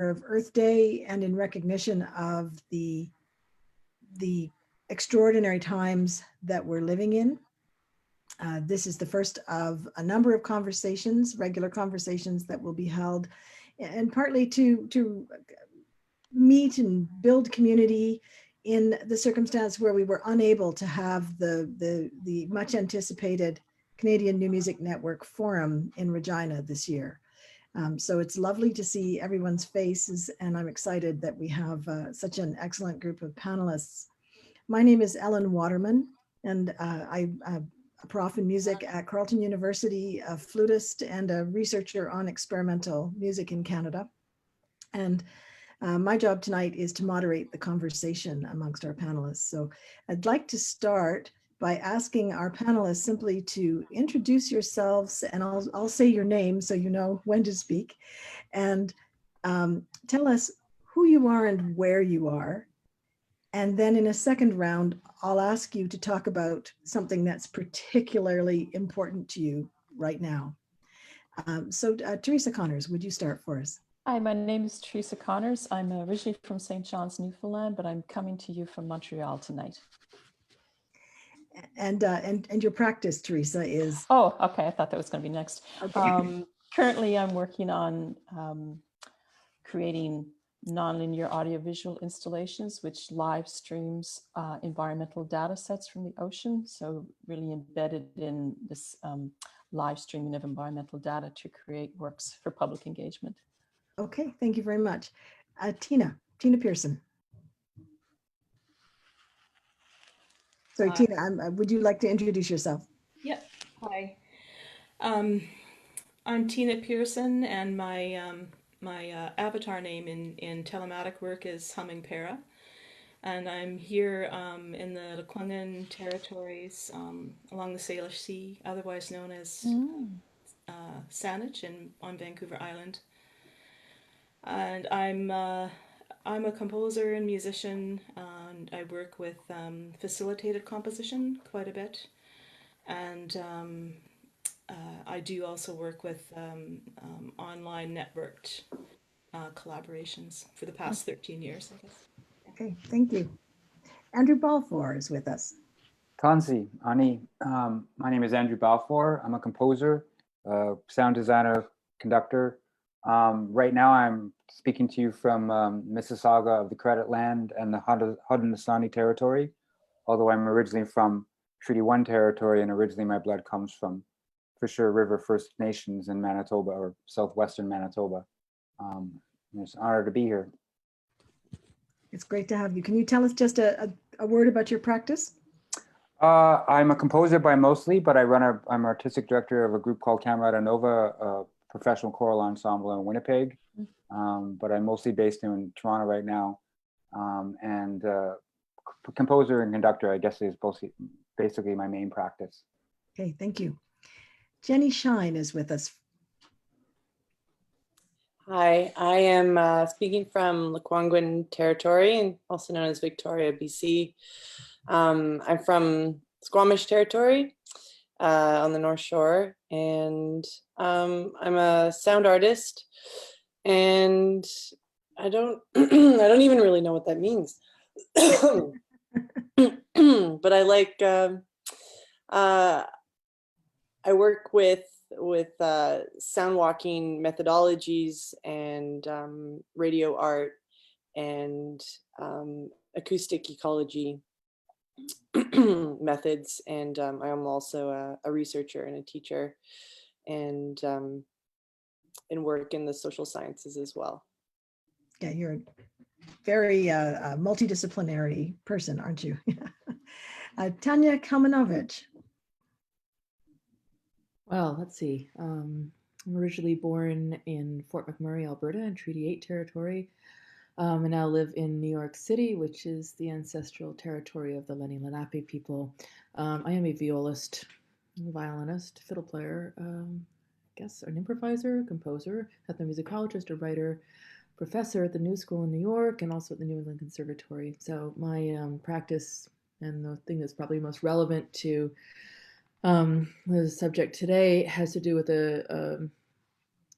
of Earth Day and in recognition of the extraordinary times that we're living in. This is the first of a number of conversations, regular conversations that will be held, and partly to meet and build community in the circumstance where we were unable to have the much anticipated Canadian New Music Network Forum in Regina this year. So it's lovely to see everyone's faces, and I'm excited that we have such an excellent group of panelists. My name is Ellen Waterman, and I'm a prof in music at Carleton University, a flutist and a researcher on experimental music in Canada. And my job tonight is to moderate the conversation amongst our panelists. So I'd like to start by asking our panelists simply to introduce yourselves, and I'll say your name so you know when to speak, and tell us who you are and where you are. And then in a second round, I'll ask you to talk about something that's particularly important to you right now. So Teresa Connors, would you start for us? Hi, my name is Teresa Connors. I'm originally from St. John's, Newfoundland, but I'm coming to you from Montreal tonight. And your practice, Teresa, is? Oh, okay. I thought that was going to be next. Okay. Currently, I'm working on creating nonlinear audiovisual installations, which live streams environmental data sets from the ocean. So really embedded in this live streaming of environmental data to create works for public engagement. Okay, thank you very much. Tina Pearson. Sorry, Tina, would you like to introduce yourself? Yep. Hi. I'm Tina Pearson, and my avatar name in telematic work is Hummingpara, and I'm here in the Lekwungen territories along the Salish Sea, otherwise known as Saanich on Vancouver Island. And I'm a composer and musician, and I work with facilitated composition quite a bit, and I do also work with online networked collaborations for the past 13 years, I guess. Okay, thank you. Andrew Balfour is with us. Tansi, Ani. My name is Andrew Balfour. I'm a composer, sound designer, conductor. Right now I'm speaking to you from Mississauga of the Credit Land and the Haudenosaunee territory, although I'm originally from Treaty 1 territory, and originally my blood comes from Fisher River First Nations in Manitoba, or southwestern Manitoba. It's an honor to be here. It's great to have you. Can you tell us just a word about your practice? I'm a composer by mostly, but I'm artistic director of a group called Camerata Nova, a professional choral ensemble in Winnipeg. But I'm mostly based in Toronto right now. And composer and conductor, I guess, is basically my main practice. Okay, thank you. Jenni Schine is with us. Hi, I am speaking from Lekwungen territory, also known as Victoria, BC. I'm from Squamish territory on the North Shore, and I'm a sound artist, and I don't I don't even really know what that means. But I like I work with sound walking methodologies and radio art and acoustic ecology methods, and I am also a researcher and a teacher, and work in the social sciences as well. Yeah, you're a very multidisciplinary person, aren't you? Tanya Kalmanovitch. Well, let's see. I'm originally born in Fort McMurray, Alberta, in Treaty 8 territory. I now live in New York City, which is the ancestral territory of the Lenni Lenape people. I am a violist, violinist, fiddle player, I guess an improviser, composer, ethnomusicologist, a writer, professor at the New School in New York, and also at the New England Conservatory. So my practice, and the thing that's probably most relevant to the subject today, has to do with a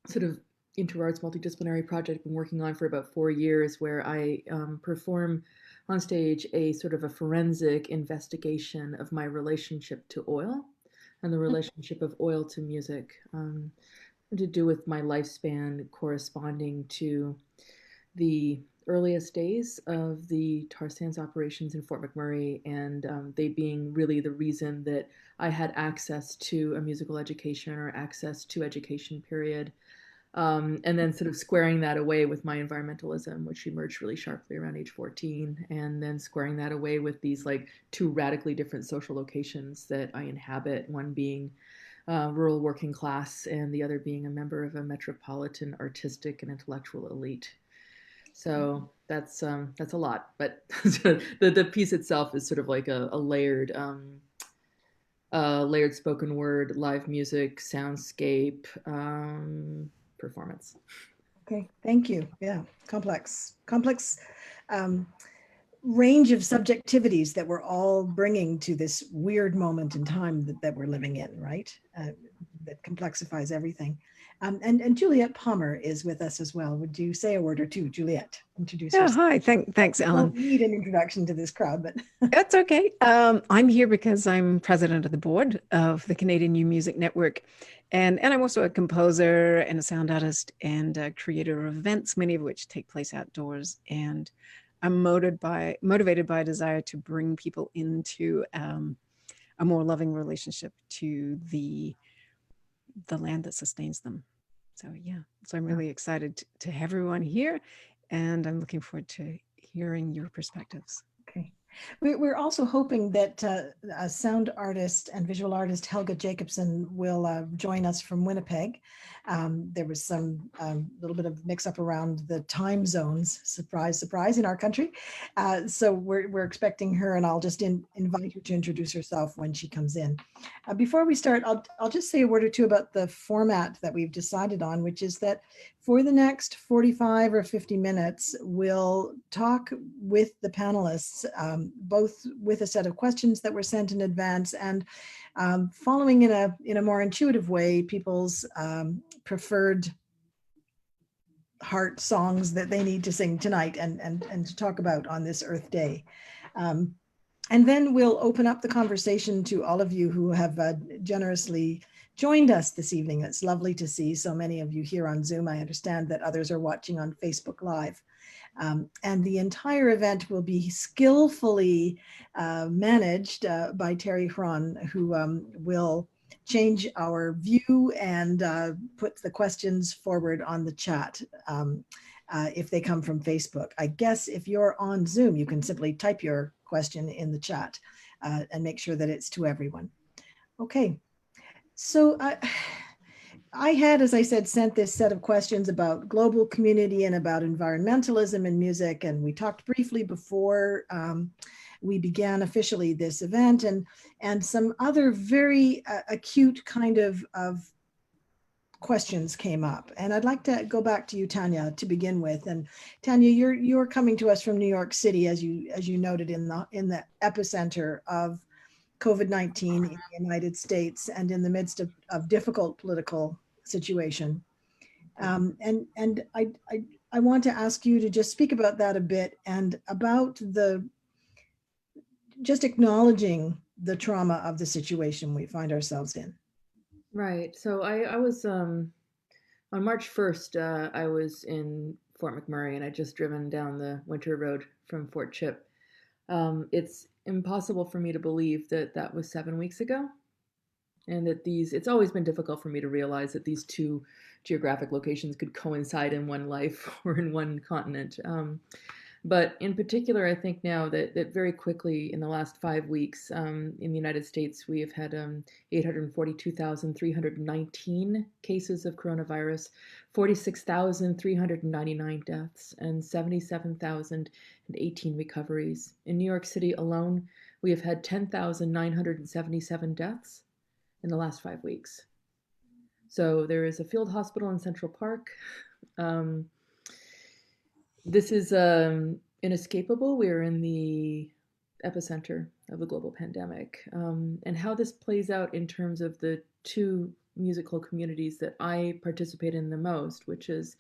sort of interarts multidisciplinary project I've been working on for about 4 years, where I perform on stage a sort of a forensic investigation of my relationship to oil and the relationship of oil to music, to do with my lifespan corresponding to the earliest days of the tar sands operations in Fort McMurray, and they being really the reason that I had access to a musical education or access to education, period. And then sort of squaring that away with my environmentalism, which emerged really sharply around age 14, and then squaring that away with these like two radically different social locations that I inhabit, one being rural working class and the other being a member of a metropolitan artistic and intellectual elite. So that's a lot, but the piece itself is sort of like a layered layered spoken word, live music, soundscape, performance. Okay, thank you. Yeah, complex range of subjectivities that we're all bringing to this weird moment in time that we're living in, right? That complexifies everything. And Juliet Palmer is with us as well. Would you say a word or two, Juliet? Introduce Yeah, yourself. hi. Thanks, I Ellen. don't need an introduction to this crowd, but That's okay. I'm here because I'm president of the board of the Canadian New Music Network. And I'm also a composer and a sound artist and a creator of events, many of which take place outdoors. And I'm motivated by a desire to bring people into a more loving relationship to the land that sustains them. So yeah, so I'm really excited to have everyone here, and I'm looking forward to hearing your perspectives. okay. We're also hoping that a sound artist and visual artist, Helga Jakobson, will join us from Winnipeg. There was some little bit of mix up around the time zones, surprise, surprise, in our country. So we're expecting her, and I'll just invite her to introduce herself when she comes in. Before we start, I'll just say a word or two about the format that we've decided on, which is that for the next 45 or 50 minutes, we'll talk with the panelists, both with a set of questions that were sent in advance and following in a more intuitive way people's preferred heart songs that they need to sing tonight and to talk about on this Earth Day. And then we'll open up the conversation to all of you who have generously joined us this evening. It's lovely to see so many of you here on Zoom. I understand that others are watching on Facebook Live. And the entire event will be skillfully managed by Terry Hron, who will change our view and put the questions forward on the chat if they come from Facebook. I guess if you're on Zoom, you can simply type your question in the chat and make sure that it's to everyone. Okay, so I had, as I said, sent this set of questions about global community and about environmentalism in music. And we talked briefly before we began officially this event, and some other very acute kind of questions came up. And I'd like to go back to you, Tanya, to begin with. And Tanya, you're coming to us from New York City, as you noted, in the epicenter of COVID-19 in the United States and in the midst of difficult political situation. And I want to ask you to just speak about that a bit and about just acknowledging the trauma of the situation we find ourselves in. Right. So I was on March 1st, I was in Fort McMurray, and I'd just driven down the winter road from Fort Chip. It's impossible for me to believe that that was 7 weeks ago, and that it's always been difficult for me to realize that these two geographic locations could coincide in one life or in one continent. But in particular, I think now that very quickly in the last 5 weeks in the United States, we have had 842,319 cases of coronavirus, 46,399 deaths, and 77,018 recoveries. In New York City alone, we have had 10,977 deaths in the last 5 weeks. So there is a field hospital in Central Park. This is inescapable. We're in the epicenter of the global pandemic. And how this plays out in terms of the two musical communities that I participate in the most, which is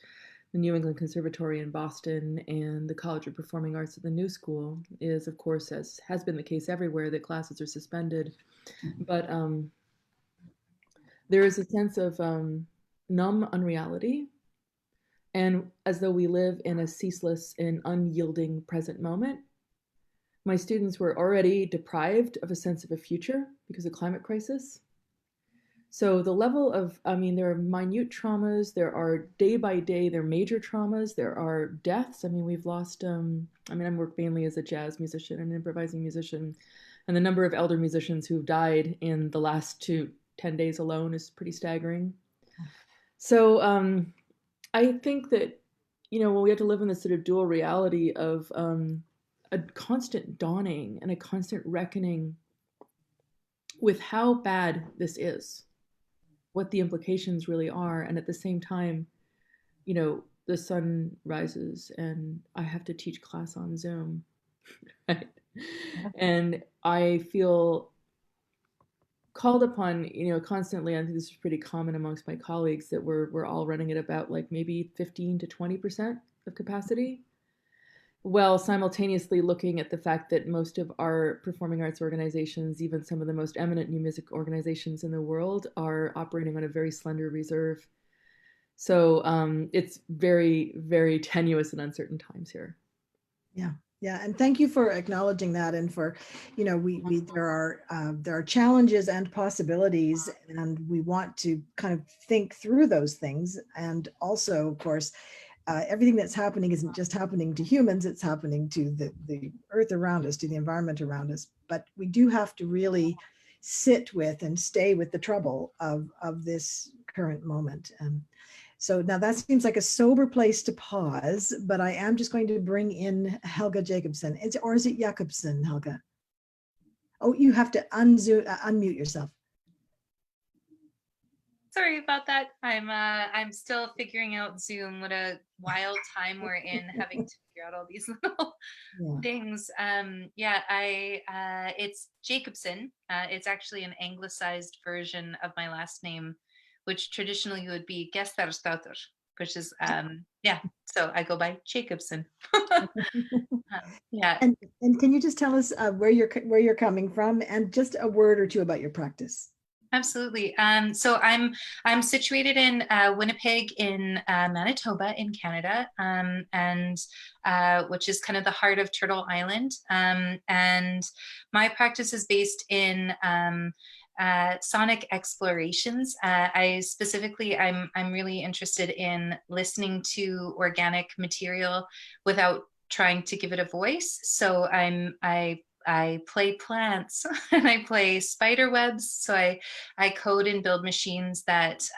the New England Conservatory in Boston and the College of Performing Arts at the New School, is, of course, as has been the case everywhere, that classes are suspended. But there is a sense of numb unreality, and as though we live in a ceaseless and unyielding present moment. My students were already deprived of a sense of a future because of climate crisis. So the level of, I mean, there are minute traumas, there are day by day, there are major traumas, there are deaths. I mean, we've lost, I work mainly as a jazz musician and improvising musician, and the number of elder musicians who've died in the last 10 days alone is pretty staggering. So I think that, when we have to live in this sort of dual reality of a constant dawning and a constant reckoning with how bad this is, what the implications really are. And at the same time, the sun rises and I have to teach class on Zoom, right? And I feel called upon, constantly. I think this is pretty common amongst my colleagues, that we're all running at about like maybe 15 to 20% of capacity, while simultaneously looking at the fact that most of our performing arts organizations, even some of the most eminent new music organizations in the world, are operating on a very slender reserve. So it's very, very tenuous and uncertain times here. Yeah. Yeah, and thank you for acknowledging that, and for, there are challenges and possibilities, and we want to kind of think through those things. And also, of course, everything that's happening isn't just happening to humans, it's happening to the earth around us, to the environment around us. But we do have to really sit with and stay with the trouble of this current moment. So now that seems like a sober place to pause, but I am just going to bring in Helga Jakobson. Or is it Jakobson, Helga? Oh, you have to unmute yourself. Sorry about that. I'm still figuring out Zoom. What a wild time we're in, having to figure out all these little things. It's Jakobson. It's actually an anglicized version of my last name, which traditionally would be Gestarstauter, which is so I go by Jakobson. And can you just tell us where you're coming from, and just a word or two about your practice? Absolutely. So I'm situated in Winnipeg in Manitoba in Canada, and which is kind of the heart of Turtle Island. And my practice is based in sonic explorations. I'm really interested in listening to organic material without trying to give it a voice. So I play plants and I play spider webs. So I code and build machines that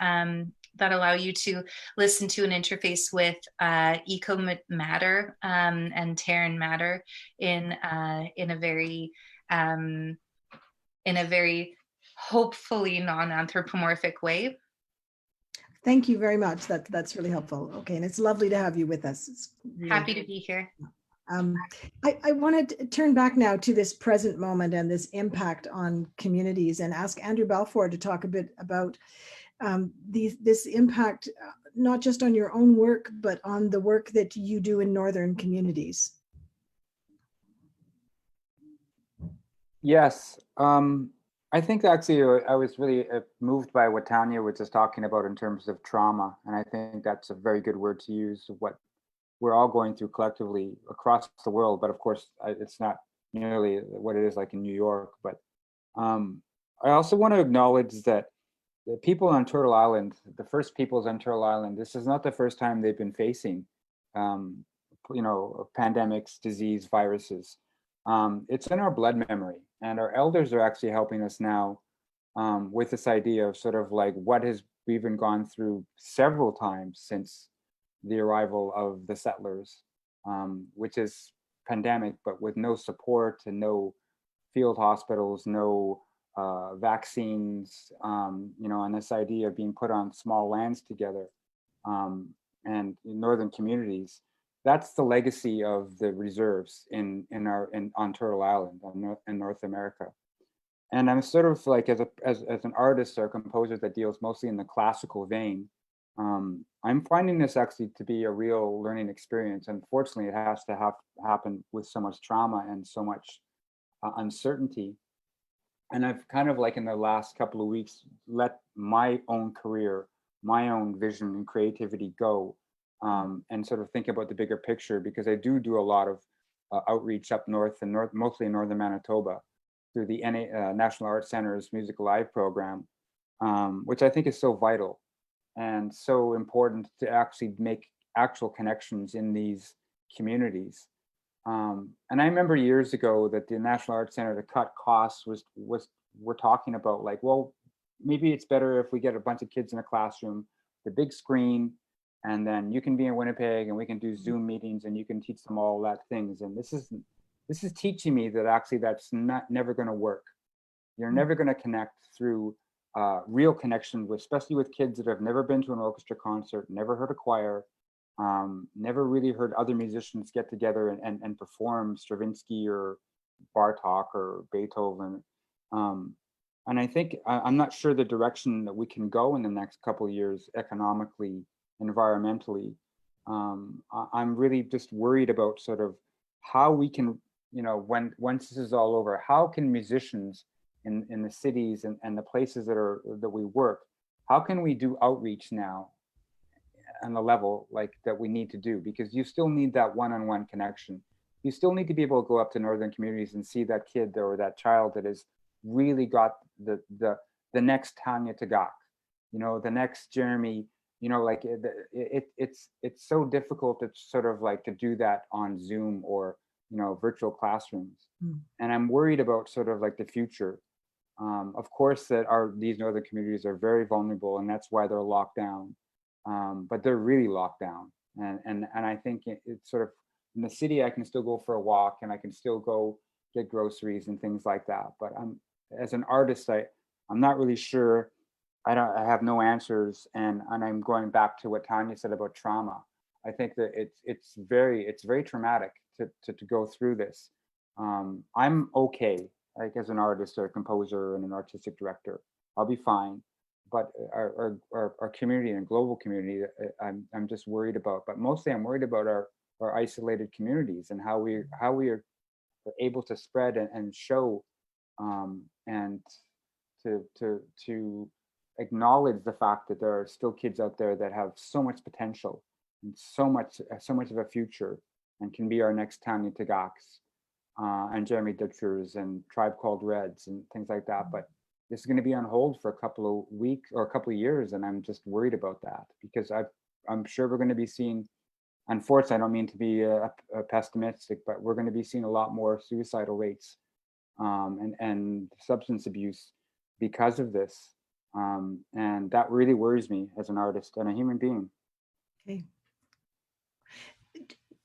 allow you to listen to and interface with eco matter and terre and matter in a very hopefully non-anthropomorphic way. Thank you very much. That's really helpful. Okay, and it's lovely to have you with us. It's really happy to be here. I want to turn back now to this present moment and this impact on communities, and ask Andrew Balfour to talk a bit about this impact, not just on your own work, but on the work that you do in Northern communities. Yes, I think actually I was really moved by what Tanya was just talking about in terms of trauma, and I think that's a very good word to use, what we're all going through collectively across the world. But of course, it's not nearly what it is like in New York. But I also want to acknowledge that the people on Turtle Island, the first peoples on Turtle Island, this is not the first time they've been facing, pandemics, disease, viruses. It's in our blood memory, and our elders are actually helping us now with this idea of sort of like what we've been gone through several times since the arrival of the settlers, which is pandemic, but with no support and no field hospitals, no vaccines, and this idea of being put on small lands together, and in northern communities. That's the legacy of the reserves on Turtle Island in North America. And I'm sort of like, as an artist or a composer that deals mostly in the classical vein, I'm finding this actually to be a real learning experience. Unfortunately, it has to happen with so much trauma and so much uncertainty. And I've kind of like in the last couple of weeks let my own career, my own vision and creativity go, and sort of think about the bigger picture, because I do a lot of outreach up north and mostly in northern Manitoba through the National Arts Center's Music Alive program, which I think is so vital and so important to actually make actual connections in these communities. And I remember years ago that the National Arts Center to cut costs we're talking about like, well, maybe it's better if we get a bunch of kids in a classroom, the big screen, and then you can be in Winnipeg and we can do Zoom meetings and you can teach them all that things. And this is teaching me that actually that's never going to work. You're never going to connect through real connection with, especially with kids that have never been to an orchestra concert, never heard a choir, never really heard other musicians get together and perform Stravinsky or Bartok or Beethoven. And I think I'm not sure the direction that we can go in the next couple of years economically, environmentally. I'm really just worried about sort of how we can, once this is all over, how can musicians in the cities and the places that we work, how can we do outreach now on the level like that we need to do? Because you still need that one-on-one connection. You still need to be able to go up to northern communities and see that kid or that child that has really got the next Tanya Tagak, the next Jeremy, like it's so difficult to sort of like to do that on Zoom or virtual classrooms. And I'm worried about sort of like the future. Of course that these northern communities are very vulnerable, and that's why they're locked down. But they're really locked down, and I think it's sort of in the city I can still go for a walk and I can still go get groceries and things like that. But as an artist, I'm not really sure. I have no answers, and I'm going back to what Tanya said about trauma. I think that it's very traumatic to go through this. I'm okay, like as an artist or a composer and an artistic director, I'll be fine. But our community and global community, I'm just worried about. But mostly, I'm worried about our isolated communities and how we are able to spread and show, and to acknowledge the fact that there are still kids out there that have so much potential and so much of a future and can be our next Tanya Tagaks, and Jeremy Ditchers and Tribe Called Reds and things like that. But this is going to be on hold for a couple of weeks or a couple of years, and I'm just worried about that because I'm sure we're going to be seeing, unfortunately, I don't mean to be a pessimistic, but we're going to be seeing a lot more suicidal rates and substance abuse because of this. And that really worries me as an artist and a human being. Okay.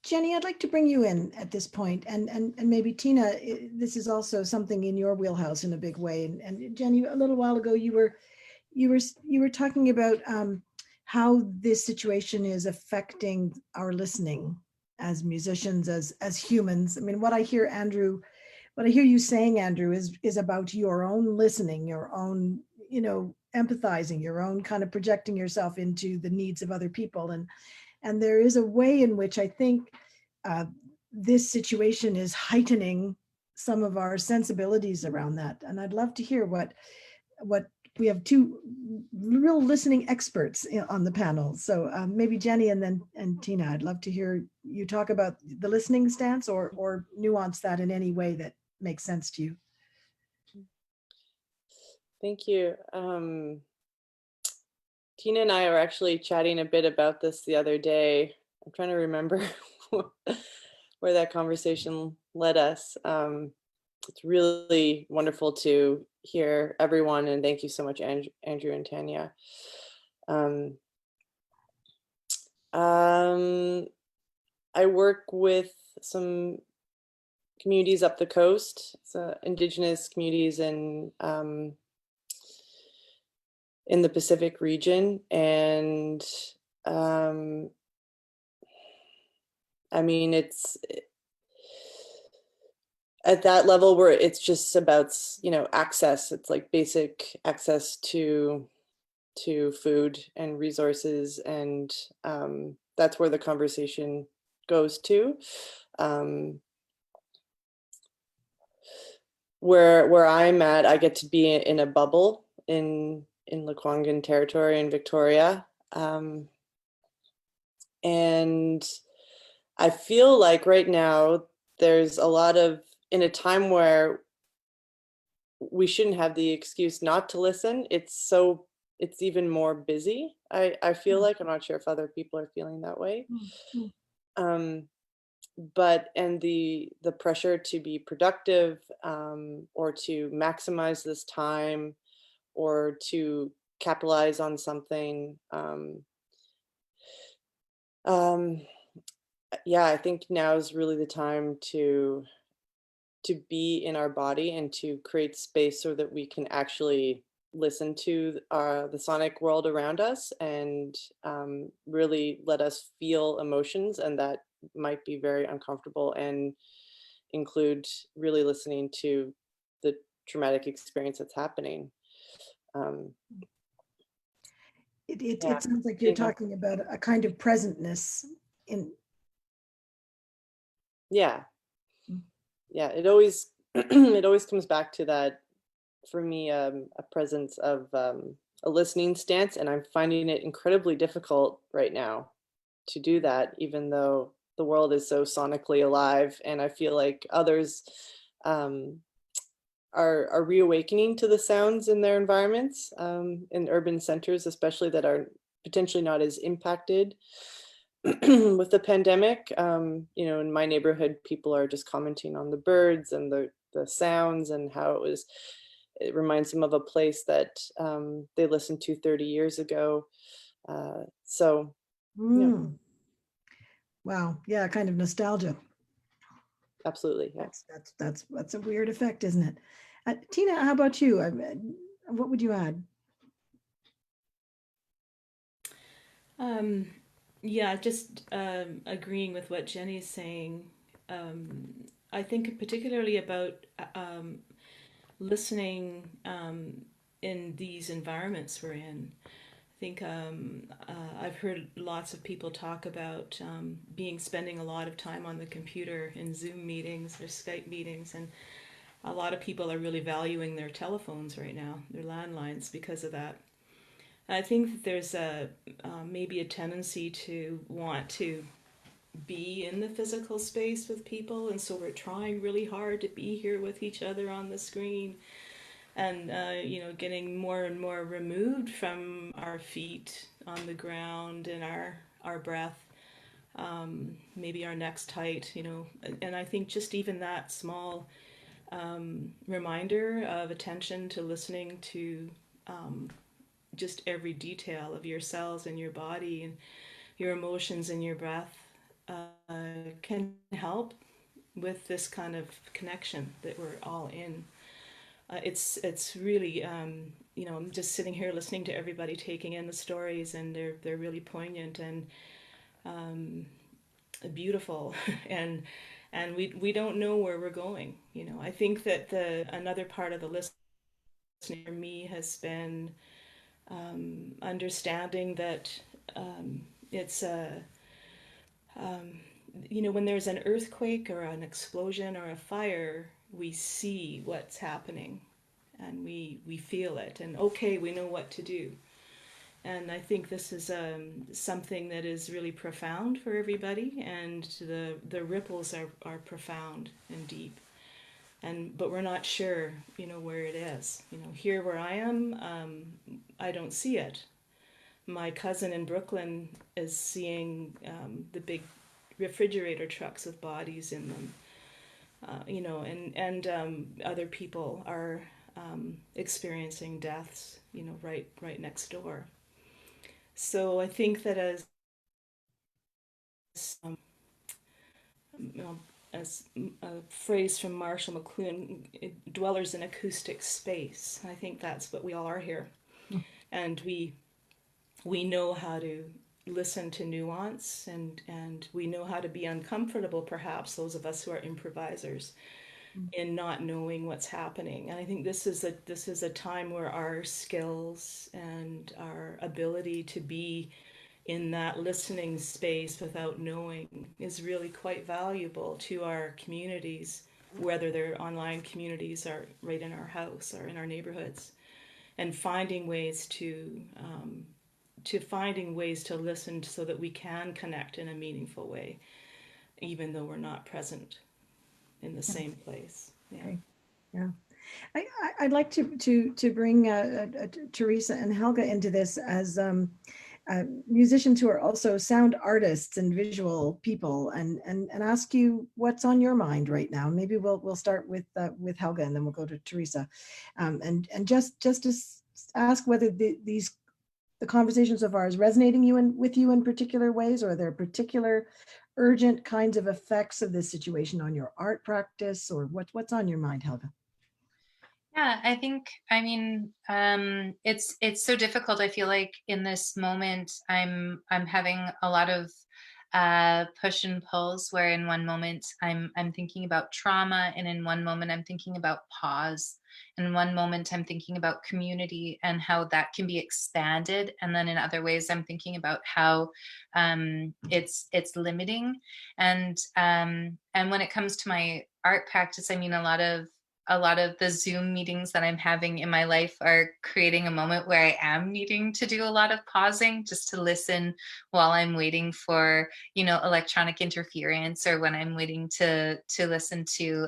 Jenni, I'd like to bring you in at this point, and maybe Tina, this is also something in your wheelhouse in a big way. And Jenni, a little while ago, you were talking about how this situation is affecting our listening as musicians, as humans. I mean, what I hear you saying, Andrew, is about your own listening, your own, empathizing, your own kind of projecting yourself into the needs of other people. And there is a way in which I think this situation is heightening some of our sensibilities around that. And I'd love to hear what we have two real listening experts on the panel. So maybe Jenni and Tina, I'd love to hear you talk about the listening stance or nuance that in any way that makes sense to you. Thank you. Tina and I were actually chatting a bit about this the other day. I'm trying to remember where that conversation led us. It's really wonderful to hear everyone, and thank you so much, Andrew and Tanya. I work with some communities up the coast, so Indigenous communities in the Pacific region, and I mean, at that level where it's just about, you know, access. It's like basic access to food and resources, and that's where the conversation goes to. Where I'm at, I get to be in a bubble in Lekwungen territory in Victoria, and I feel like right now there's a lot of, in a time where we shouldn't have the excuse not to listen. It's even more busy. I feel like, I'm not sure if other people are feeling that way. But, and the pressure to be productive, or to maximize this time, or to capitalize on something. Yeah, I think now is really the time to be in our body and to create space so that we can actually listen to the sonic world around us, and really let us feel emotions, and that might be very uncomfortable, and include really listening to the traumatic experience that's happening. It Yeah, sounds like you're talking about a kind of presentness in. Yeah, it always it always comes back to that, for me, a presence of a listening stance, and I'm finding it incredibly difficult right now to do that, even though the world is so sonically alive, and I feel like others are reawakening to the sounds in their environments, in urban centers especially, that are potentially not as impacted with the pandemic. You know, in my neighborhood, people are just commenting on the birds and the sounds, and how it reminds them of a place that they listened to 30 years ago. So, yeah, Wow. Yeah, kind of nostalgia. absolutely. Yeah. That's a weird effect, isn't it? Tina, how about you? What would you add? Yeah, just agreeing with what Jenny's saying. I think particularly about listening in these environments we're in. I think I've heard lots of people talk about spending a lot of time on the computer in Zoom meetings or Skype meetings, and a lot of people are really valuing their telephones right now, their landlines, because of that. I think that there's maybe a tendency to want to be in the physical space with people, and so we're trying really hard to be here with each other on the screen, and you know, getting more and more removed from our feet on the ground and our breath, maybe our necks tight, you know. And I think just even that small reminder of attention to listening to just every detail of your cells and your body and your emotions and your breath can help with this kind of connection that we're all in. It's really, you know, I'm just sitting here listening to everybody taking in the stories, and they're really poignant and beautiful, and we don't know where we're going. You know, I think that another part of the listening for me has been understanding that it's a you know, when there's an earthquake or an explosion or a fire, we see what's happening, and we feel it, and okay, we know what to do. And I think this is something that is really profound for everybody, and the ripples are profound and deep. But we're not sure, you know, where it is. You know, here where I am, I don't see it. My cousin in Brooklyn is seeing the big refrigerator trucks with bodies in them, you know, and other people are experiencing deaths, you know, right next door. So I think that you know, as a phrase from Marshall McLuhan, dwellers in acoustic space. I think that's what we all are here, and we know how to listen to nuance, and we know how to be uncomfortable, perhaps, those of us who are improvisers, in not knowing what's happening. And I think this is a time where our skills and our ability to be in that listening space without knowing is really quite valuable to our communities, whether they're online communities or right in our house or in our neighborhoods, and finding ways to listen so that we can connect in a meaningful way, even though we're not present in the same place. Yeah. Okay. Yeah. I'd like to bring Teresa and Helga into this as musicians who are also sound artists and visual people, and ask you what's on your mind right now. Maybe we'll start with Helga, and then we'll go to Teresa, and just to ask whether the conversation so far is resonating with you in particular ways, or are there particular urgent kinds of effects of this situation on your art practice, or what's on your mind, Helga? Yeah, I mean, it's so difficult. I feel like in this moment, I'm having a lot of push and pulls, where in one moment I'm thinking about trauma, and in one moment I'm thinking about pause. In one moment I'm thinking about community and how that can be expanded, and then in other ways I'm thinking about how it's limiting. And when it comes to my art practice, I mean, a lot of the Zoom meetings that I'm having in my life are creating a moment where I am needing to do a lot of pausing, just to listen while I'm waiting for, electronic interference, or when I'm waiting to listen to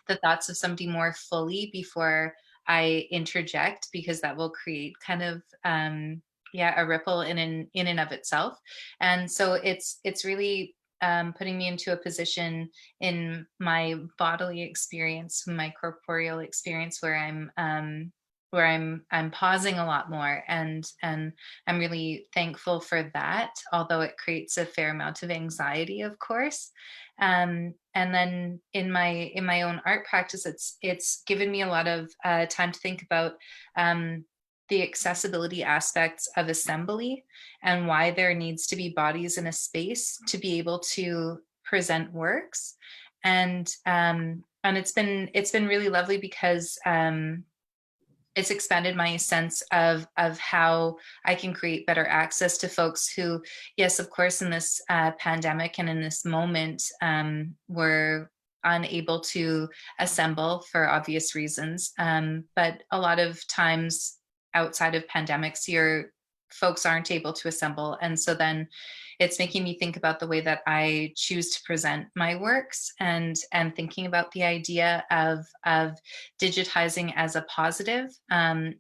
the thoughts of somebody more fully before I interject, because that will create kind of a ripple in and of itself. And so it's really putting me into a position in my bodily experience, my corporeal experience, where I'm pausing a lot more, and I'm really thankful for that, although it creates a fair amount of anxiety, of course. And then in my own art practice, it's given me a lot of time to think about the accessibility aspects of assembly, and why there needs to be bodies in a space to be able to present works. And it's been really lovely, because it's expanded my sense of how I can create better access to folks who, yes, of course, in this pandemic and in this moment, were unable to assemble for obvious reasons. But a lot of times outside of pandemics, your folks aren't able to assemble. And so then it's making me think about the way that I choose to present my works, and thinking about the idea of digitizing as a positive, and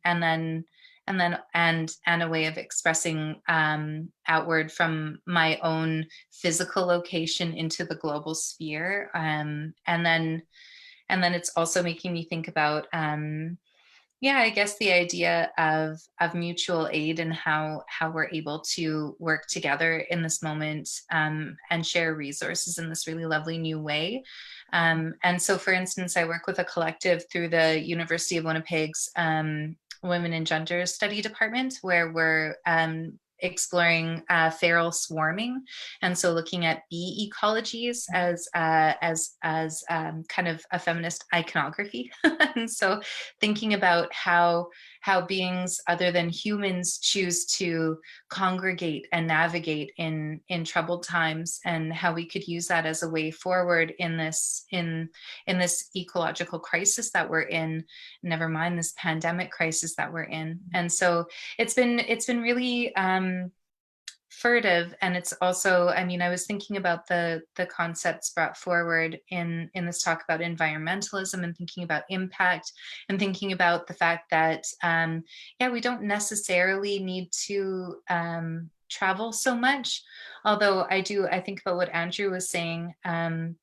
a way of expressing outward from my own physical location into the global sphere. And then it's also making me think about I guess the idea of mutual aid, and how we're able to work together in this moment, and share resources in this really lovely new way. And so, for instance, I work with a collective through the University of Winnipeg's Women and Gender Study Department, where we're exploring feral swarming, and so looking at bee ecologies as kind of a feminist iconography. And so thinking about how beings other than humans choose to congregate and navigate in troubled times, and how we could use that as a way forward in this ecological crisis that we're in, never mind this pandemic crisis that we're in. And so it's been really furtive. And it's also, I mean, I was thinking about the concepts brought forward in this talk about environmentalism, and thinking about impact, and thinking about the fact that we don't necessarily need to travel so much. Although I think about what Andrew was saying,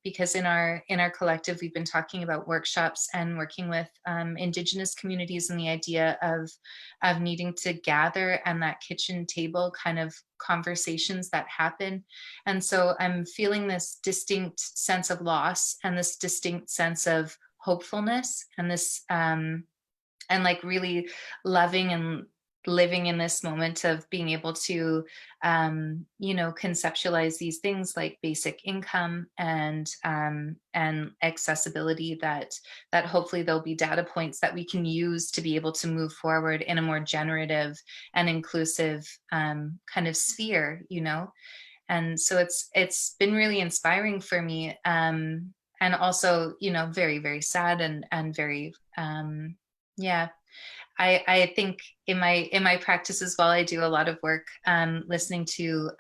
because in our collective, we've been talking about workshops and working with Indigenous communities, and the idea of needing to gather and that kitchen table kind of conversations that happen. And so I'm feeling this distinct sense of loss, and this distinct sense of hopefulness, and this and like really loving living in this moment of being able to, you know, conceptualize these things like basic income and accessibility, that hopefully there'll be data points that we can use to be able to move forward in a more generative and inclusive kind of sphere, you know. And so it's been really inspiring for me, and also, you know, very, very sad and very, yeah. I think in my practice as well, I do a lot of work listening to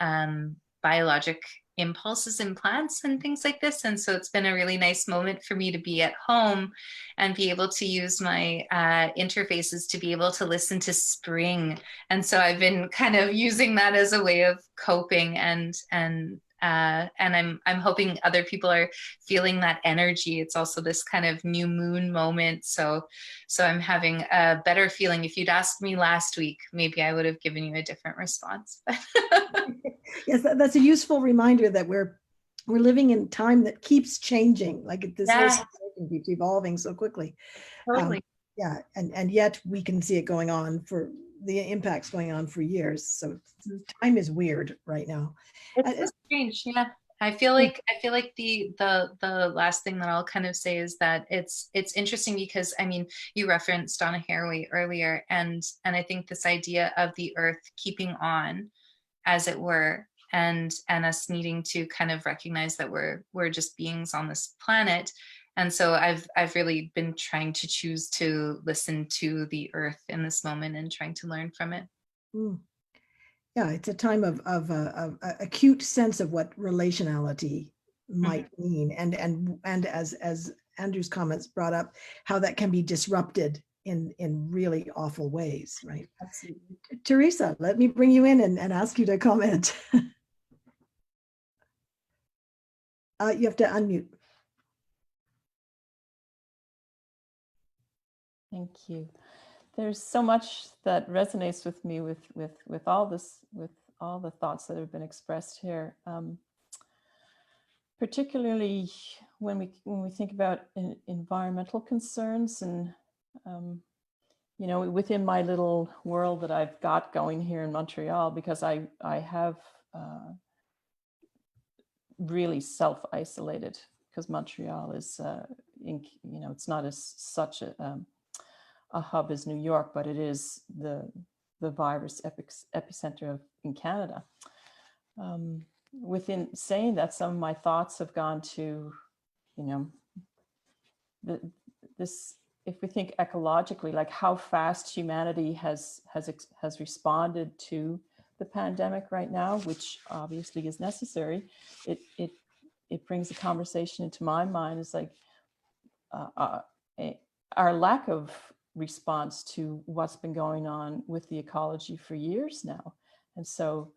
biologic impulses in plants and things like this. And so it's been a really nice moment for me to be at home and be able to use my interfaces to be able to listen to spring. And so I've been kind of using that as a way of coping, and I'm hoping other people are feeling that energy. It's also this kind of new moon moment. So I'm having a better feeling. If you'd asked me last week, maybe I would have given you a different response. Yes, that's a useful reminder that we're living in time that keeps changing. Like this whole situation keeps evolving so quickly. Totally. Yeah, and yet we can see it going on, for the impacts going on for years. So time is weird right now. It's so strange. Yeah. I feel like the last thing that I'll kind of say is that it's interesting because, I mean, you referenced Donna Haraway earlier, and I think this idea of the earth keeping on, as it were, and us needing to kind of recognize that we're just beings on this planet. And so I've really been trying to choose to listen to the earth in this moment and trying to learn from it. Yeah, it's a time of acute sense of what relationality might mean, and as Andrew's comments brought up, how that can be disrupted in really awful ways, right? Absolutely. Teresa, let me bring you in and ask you to comment. You have to unmute. Thank you. There's so much that resonates with me with all this, with all the thoughts that have been expressed here. Particularly when we think about environmental concerns, and you know, within my little world that I've got going here in Montreal, because I have really self-isolated, because Montreal is you know, it's not as such a hub as New York, but it is the virus epicenter in Canada. Within saying that, some of my thoughts have gone to, you know, this, if we think ecologically, like how fast humanity has responded to the pandemic right now, which obviously is necessary. It brings a conversation into my mind, is like our lack of response to what's been going on with the ecology for years now. And so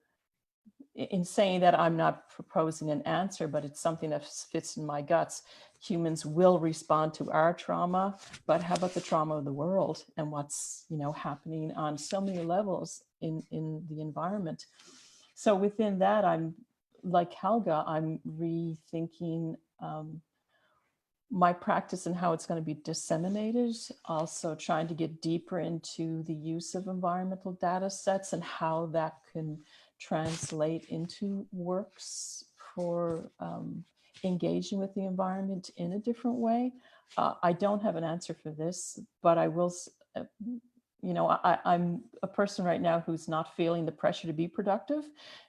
in saying that, I'm not proposing an answer, but it's something that fits in my guts. Humans will respond to our trauma, but how about the trauma of the world and what's, you know, happening on so many levels in the environment? So within that, I'm like Helga, I'm rethinking my practice and how it's going to be disseminated, also trying to get deeper into the use of environmental data sets and how that can translate into works for engaging with the environment in a different way. I don't have an answer for this, but I will, you know, I'm a person right now who's not feeling the pressure to be productive.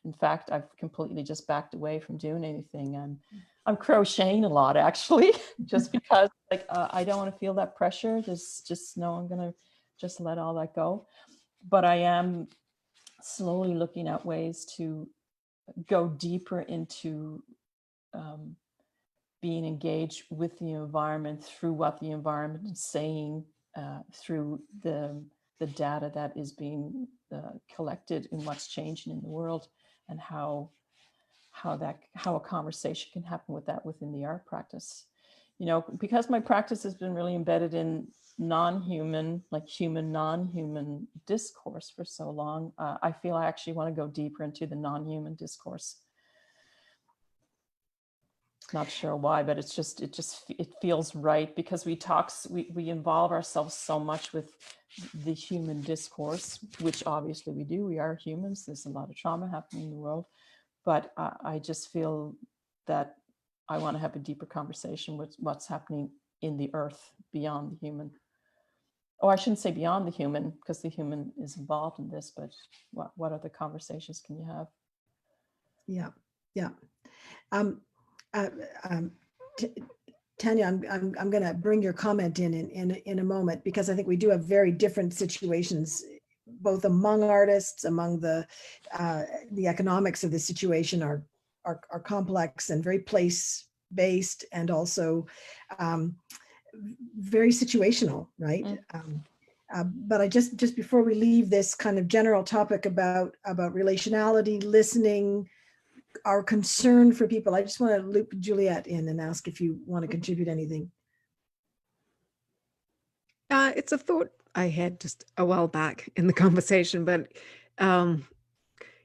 In fact, I've completely just backed away from doing anything. I'm crocheting a lot, actually, just because like I don't want to feel that pressure. There's just no, I'm gonna just let all that go. But I am slowly looking at ways to go deeper into being engaged with the environment through what the environment is saying, through the data that is being collected and what's changing in the world, and how a conversation can happen with that within the art practice. You know, because my practice has been really embedded in non-human, like human, non-human discourse for so long, I feel I actually want to go deeper into the non-human discourse. Not sure why, but it feels right, because we involve ourselves so much with the human discourse, which obviously we do. We are humans. There's a lot of trauma happening in the world, but I just feel that I want to have a deeper conversation with what's happening in the earth beyond the human. Oh, I shouldn't say beyond the human, because the human is involved in this, but what other conversations can you have? Yeah, yeah. Tanya, I'm going to bring your comment in a moment, because I think we do have very different situations, both among artists, among the economics of the situation are complex and very place-based, and also very situational, right? But I just before we leave this kind of general topic about relationality, listening, our concern for people, I just want to loop Juliet in and ask if you want to contribute anything. It's a thought I had just a while back in the conversation, but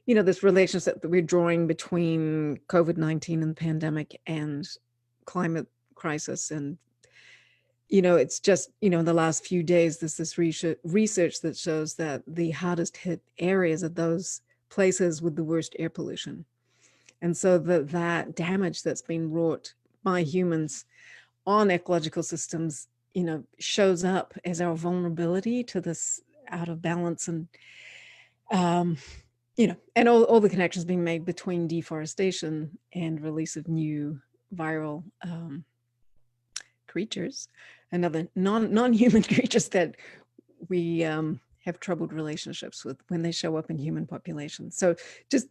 you know, this relationship that we're drawing between COVID-19 and the pandemic and climate crisis. And, you know, it's just, you know, in the last few days, there's this research that shows that the hardest hit areas are those places with the worst air pollution. And so that damage that's been wrought by humans on ecological systems, you know, shows up as our vulnerability to this out of balance, and you know, and all the connections being made between deforestation and release of new viral creatures and other non-human creatures that we have troubled relationships with when they show up in human populations. So just,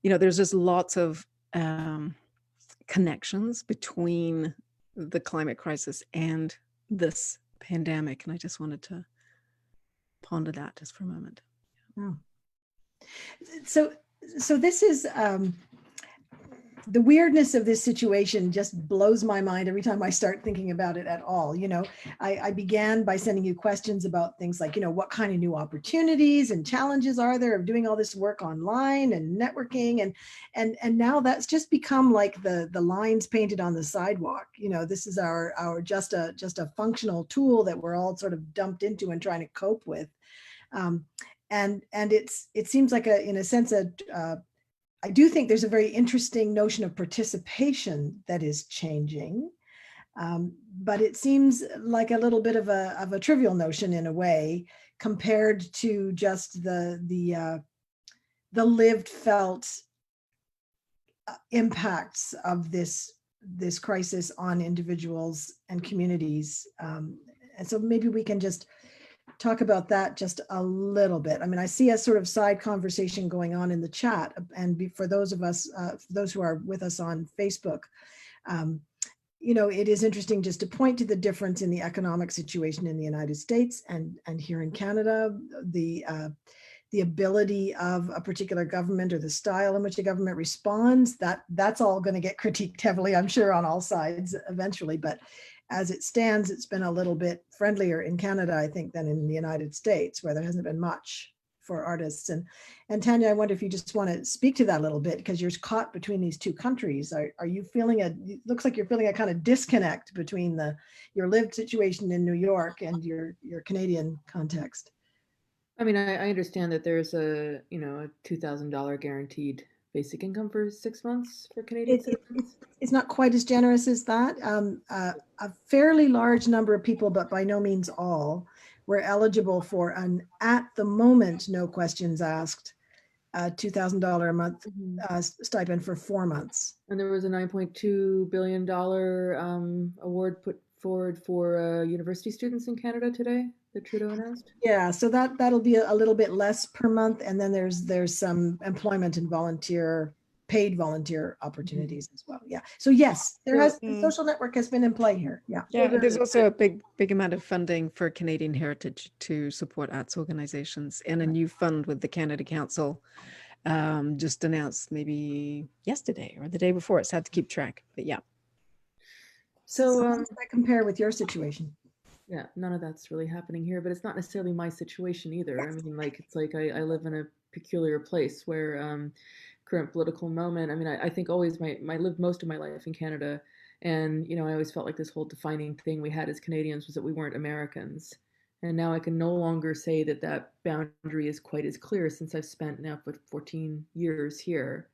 you know, there's just lots of connections between the climate crisis and this pandemic. And I just wanted to ponder that just for a moment. Oh. So this is the weirdness of this situation just blows my mind every time I start thinking about it at all. You know, I began by sending you questions about things like, you know, what kind of new opportunities and challenges are there of doing all this work online and networking, and now that's just become like the lines painted on the sidewalk. You know, this is our just a functional tool that we're all sort of dumped into and trying to cope with. And it seems like in a sense I do think there's a very interesting notion of participation that is changing, but it seems like a little bit of a trivial notion in a way compared to just the lived felt impacts of this crisis on individuals and communities, and so maybe we can just talk about that just a little bit. I mean, I see a sort of side conversation going on in the chat, and for those of us, those who are with us on Facebook, you know, it is interesting just to point to the difference in the economic situation in the United States and here in Canada, the ability of a particular government or the style in which the government responds. That's all going to get critiqued heavily, I'm sure, on all sides eventually, but as it stands, it's been a little bit friendlier in Canada, I think, than in the United States, where there hasn't been much for artists. And Tanya, I wonder if you just want to speak to that a little bit, because you're caught between these two countries. Are you feeling it looks like you're feeling a kind of disconnect between your lived situation in New York and your Canadian context? I mean, I understand that there's a $2,000 guaranteed basic income for 6 months for Canadian citizens. It's not quite as generous as that. A fairly large number of people, but by no means all, were eligible for an, at the moment, no questions asked, $2,000 a month stipend for 4 months. And there was a $9.2 billion award put forward for university students in Canada today that Trudeau announced. Yeah, so that'll be a little bit less per month, and then there's some employment and paid volunteer opportunities as well. Yeah, so yes, the social network has been in play here. Yeah, there's also a big amount of funding for Canadian heritage to support arts organizations, and a new fund with the Canada Council just announced maybe yesterday or the day before. It's hard to keep track, but yeah. So how does that compare with your situation? Yeah, none of that's really happening here, but it's not necessarily my situation either. I mean, like, it's like I live in a peculiar place where current political moment, I mean, I think always I lived most of my life in Canada, and, you know, I always felt like this whole defining thing we had as Canadians was that we weren't Americans. And now I can no longer say that that boundary is quite as clear, since I've spent now for 14 years here.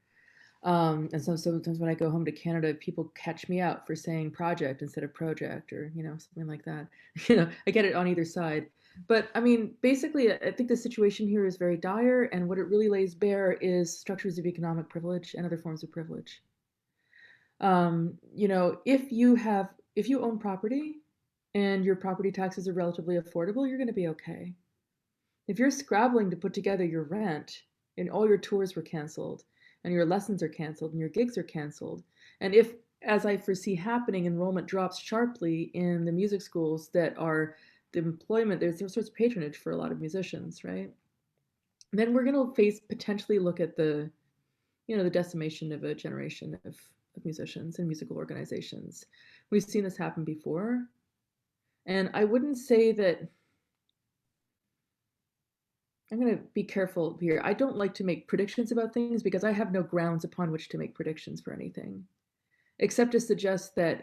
And so sometimes when I go home to Canada, people catch me out for saying project instead of project, or, you know, something like that. You know, I get it on either side. But I mean, basically, I think the situation here is very dire, and what it really lays bare is structures of economic privilege and other forms of privilege. You know, if you own property and your property taxes are relatively affordable, you're going to be okay. If you're scrabbling to put together your rent and all your tours were canceled and your lessons are canceled and your gigs are canceled, and if, as I foresee happening, enrollment drops sharply in the music schools that are the employment, there's all sorts of patronage for a lot of musicians, right? Then we're going to potentially look at the, you know, the decimation of a generation of musicians and musical organizations. We've seen this happen before. And I wouldn't say that, I'm going to be careful here. I don't like to make predictions about things because I have no grounds upon which to make predictions for anything, except to suggest that,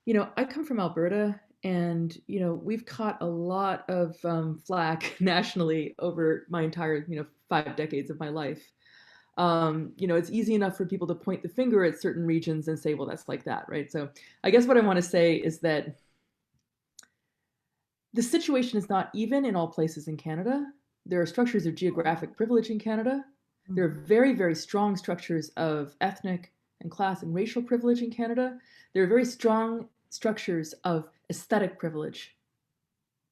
you know, I come from Alberta, and, you know, we've caught a lot of flack nationally over my entire, you know, 5 decades of my life. You know, it's easy enough for people to point the finger at certain regions and say, well, that's like that, right? So I guess what I want to say is that the situation is not even in all places in Canada. There are structures of geographic privilege in Canada. There are very, very strong structures of ethnic and class and racial privilege in Canada. There are very strong structures of aesthetic privilege.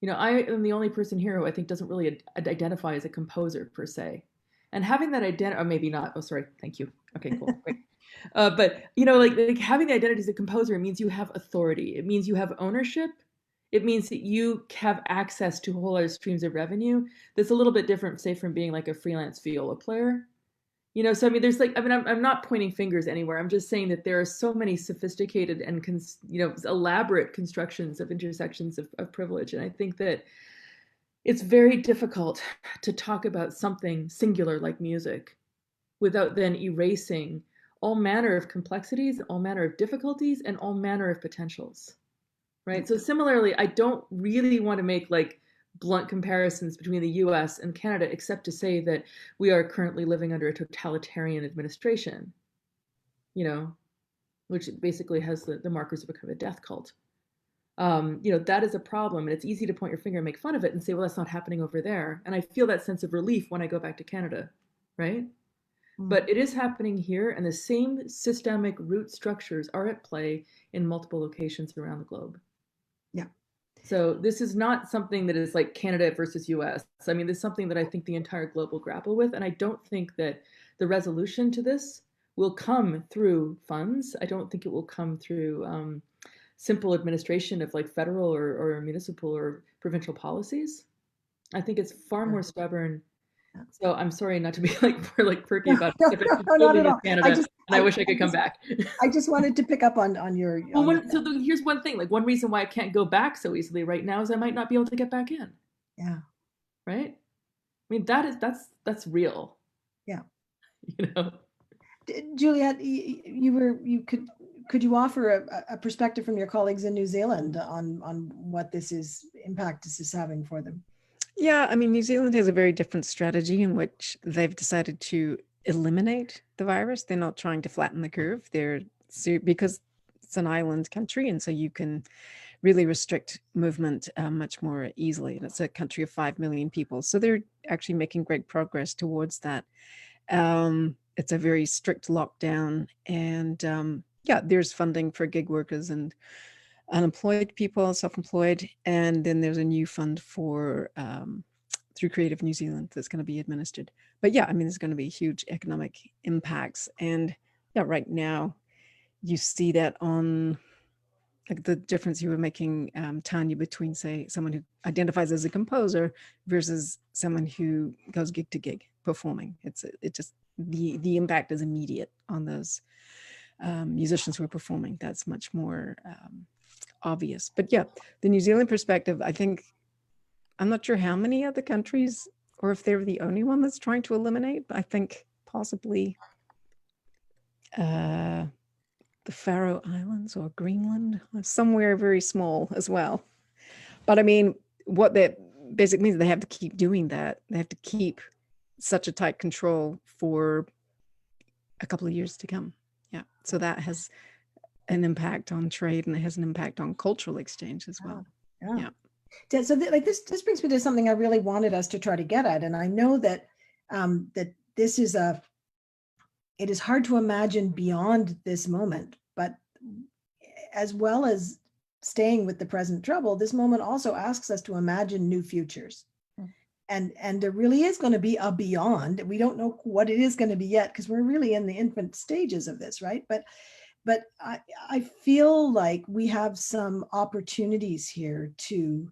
You know, I am the only person here who I think doesn't really identify as a composer per se. And having that identity, or maybe not, oh, sorry, thank you. Okay, cool, great. But, you know, like having the identity as a composer means you have authority. It means you have ownership. It means that you have access to whole other streams of revenue. That's a little bit different, say, from being like a freelance viola player. You know, so I mean, there's like, I mean, I'm not pointing fingers anywhere. I'm just saying that there are so many sophisticated and, you know, elaborate constructions of intersections of privilege. And I think that it's very difficult to talk about something singular like music without then erasing all manner of complexities, all manner of difficulties, and all manner of potentials, right? So similarly, I don't really want to make like blunt comparisons between the US and Canada, except to say that we are currently living under a totalitarian administration, you know, which basically has the markers of a kind of a death cult. You know, that is a problem, and it's easy to point your finger and make fun of it and say, well, that's not happening over there. And I feel that sense of relief when I go back to Canada, right? But it is happening here, and the same systemic root structures are at play in multiple locations around the globe. Yeah. So this is not something that is like Canada versus US. I mean, this is something that I think the entire globe will grapple with. And I don't think that the resolution to this will come through funds. I don't think it will come through simple administration of like federal or municipal or provincial policies. I think it's far more stubborn. So I'm sorry not to be like more like perky about it. No, not at all. Canada, I wish I could come back. I just wanted to pick up on your. Well, here's one thing. Like one reason why I can't go back so easily right now is I might not be able to get back in. Yeah. Right. I mean, that's real. Yeah. You know. Juliet, could you offer a perspective from your colleagues in New Zealand on what impact this is having for them? Yeah, I mean, New Zealand has a very different strategy in which they've decided to eliminate the virus. They're not trying to flatten the curve. Because it's an island country, and so you can really restrict movement much more easily. And it's a country of 5 million people. So they're actually making great progress towards that. It's a very strict lockdown, and yeah, there's funding for gig workers and unemployed people, self-employed, and then there's a new fund for through Creative New Zealand that's going to be administered. But yeah, I mean, there's going to be huge economic impacts, and yeah, right now you see that on like the difference you were making, Tanya, between say someone who identifies as a composer versus someone who goes gig to gig performing. It just the impact is immediate on those musicians who are performing. That's much more obvious. But yeah, the New Zealand perspective, I think, I'm not sure how many other countries or if they're the only one that's trying to eliminate, but I think possibly the Faroe Islands or Greenland, somewhere very small as well. But I mean, what that basically means, they have to keep doing that. They have to keep such a tight control for a couple of years to come. Yeah. So that has an impact on trade, and it has an impact on cultural exchange as well. Yeah. So this brings me to something I really wanted us to try to get at. And I know that that this is it is hard to imagine beyond this moment, but as well as staying with the present trouble, this moment also asks us to imagine new futures. And there really is going to be a beyond. We don't know what it is going to be yet, because we're really in the infant stages of this, right? But I feel like we have some opportunities here to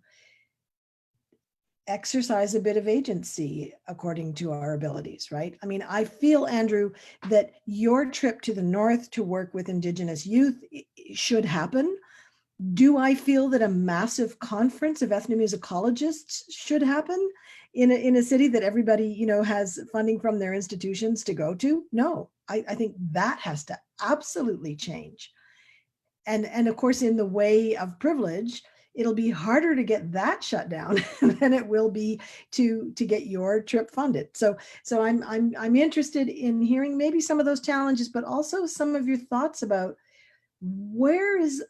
exercise a bit of agency according to our abilities, right? I mean, I feel, Andrew, that your trip to the North to work with Indigenous youth should happen. Do I feel that a massive conference of ethnomusicologists should happen in a city that everybody, you know, has funding from their institutions to go to? No, I think that has to absolutely change. And of course, in the way of privilege, it'll be harder to get that shut down than it will be to get your trip funded. So I'm interested in hearing maybe some of those challenges, but also some of your thoughts about where is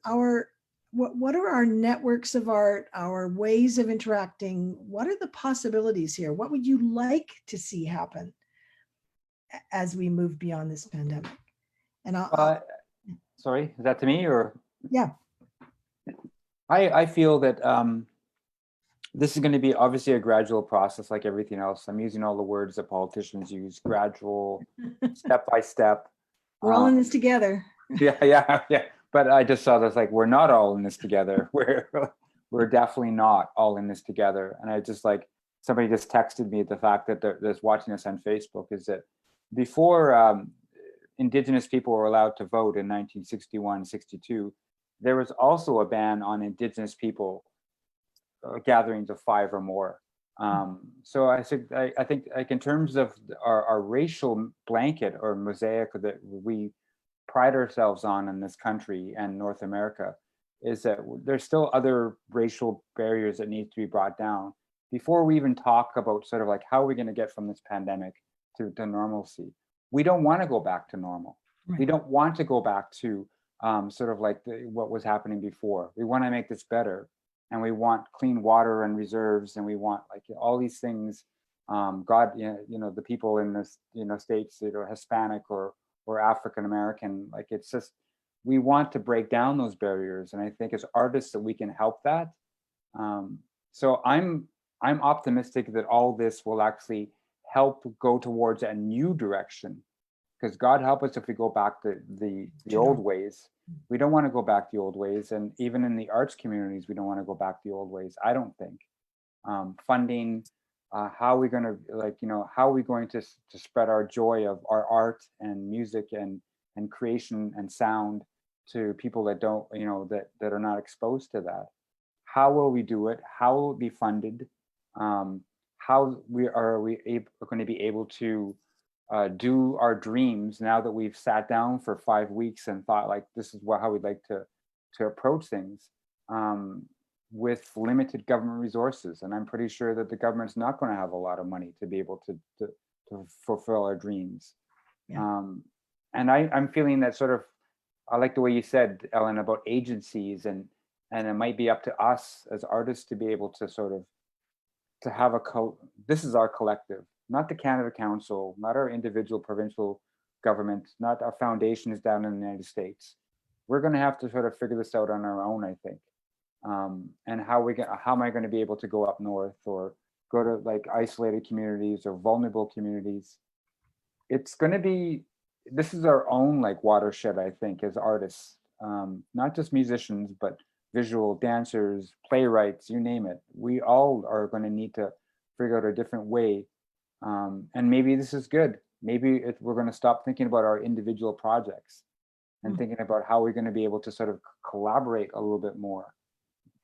what are our networks of art, our ways of interacting? What are the possibilities here? What would you like to see happen as we move beyond this pandemic? And sorry, is that to me or? Yeah. I feel that this is going to be obviously a gradual process like everything else. I'm using all the words that politicians use: gradual, step by step. We're all in this together. Yeah. But I just saw this, like, we're not all in this together. We're definitely not all in this together. And I just, like, somebody just texted me the fact that they're watching us on Facebook, is that before Indigenous people were allowed to vote in 1961, 62, there was also a ban on Indigenous people gatherings of 5 or more. So I think like in terms of our racial blanket or mosaic that we pride ourselves on in this country and North America, is that there's still other racial barriers that need to be brought down before we even talk about sort of like how are we going to get from this pandemic to normalcy. We don't want to go back to normal. Right. We don't want to go back to sort of like what was happening before. We want to make this better, and we want clean water and reserves, and we want like all these things. God, you know, the people in this, you know, states that are Hispanic or African American, like it's just, we want to break down those barriers, and I think as artists that we can help that. So I'm optimistic that all this will actually help go towards a new direction, because God help us if we go back to the old ways. We don't want to go back to the old ways, and even in the arts communities, we don't want to go back to the old ways. I don't think funding. How are we going to, like, you know, how are we going to spread our joy of our art and music and creation and sound to people that don't, you know, that are not exposed to that? How will we do it? How will it be funded? How are we going to be able to do our dreams now that we've sat down for 5 weeks and thought, like, this is how we'd like to approach things? With limited government resources, and I'm pretty sure that the government's not going to have a lot of money to be able to fulfill our dreams. Yeah. And I'm feeling that sort of, I like the way you said, Ellen, about agencies, and it might be up to us as artists to be able to sort of to have this is our collective, not the Canada Council, not our individual provincial government, not our foundations down in the United States. We're going to have to sort of figure this out on our own, I think. And how am I going to be able to go up north or go to like isolated communities or vulnerable communities? It's going to be, this is our own like watershed, I think, as artists, not just musicians, but visual dancers, playwrights, you name it. We all are going to need to figure out a different way. And maybe this is good. Maybe we're going to stop thinking about our individual projects and thinking about how we're going to be able to sort of collaborate a little bit more,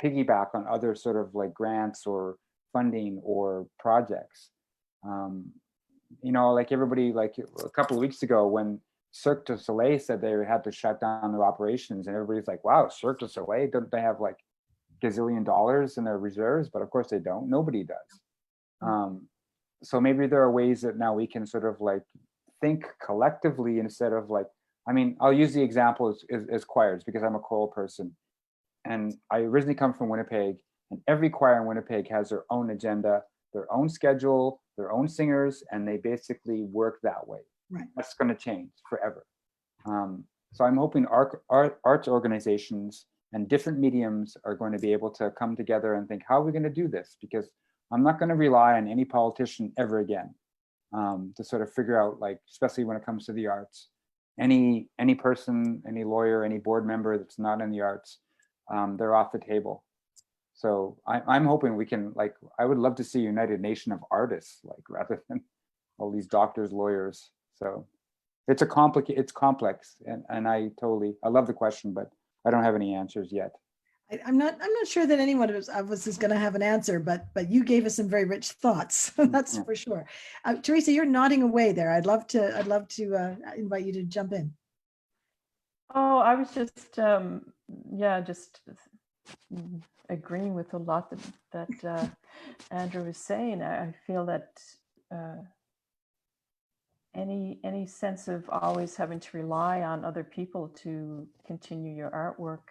piggyback on other sort of like grants or funding or projects. You know, like everybody, like a couple of weeks ago when Cirque du Soleil said they had to shut down their operations, and everybody's like, wow, Cirque du Soleil, don't they have like gazillion dollars in their reserves, but of course they don't. Nobody does. So maybe there are ways that now we can sort of like think collectively instead of like, I mean, I'll use the example as choirs because I'm a choral person. And I originally come from Winnipeg, and every choir in Winnipeg has their own agenda, their own schedule, their own singers, and they basically work that way. Right. That's going to change forever. So I'm hoping arts organizations and different mediums are going to be able to come together and think, how are we going to do this? Because I'm not going to rely on any politician ever again to sort of figure out, like, especially when it comes to the arts, any person, any lawyer, any board member that's not in the arts, they're off the table. So I'm hoping we can, like, I would love to see a United Nation of artists, like, rather than all these doctors, lawyers. So it's complex, and I love the question, but I don't have any answers yet. I'm not sure that anyone of us is going to have an answer, but you gave us some very rich thoughts. That's for sure. Teresa, you're nodding away there. I'd love to invite you to jump in. Oh, I was just agreeing with a lot that Andrew was saying. I feel that any sense of always having to rely on other people to continue your artwork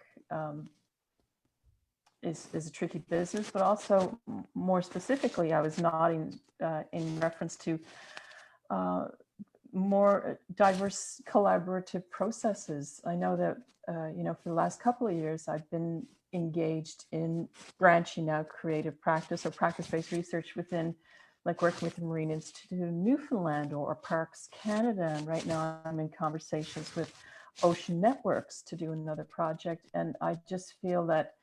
is a tricky business, but also more specifically, I was nodding in reference to more diverse collaborative processes. I know that, for the last couple of years, I've been engaged in branching out creative practice or practice-based research within, like, working with the Marine Institute of Newfoundland or Parks Canada. And right now I'm in conversations with Ocean Networks to do another project. And I just feel that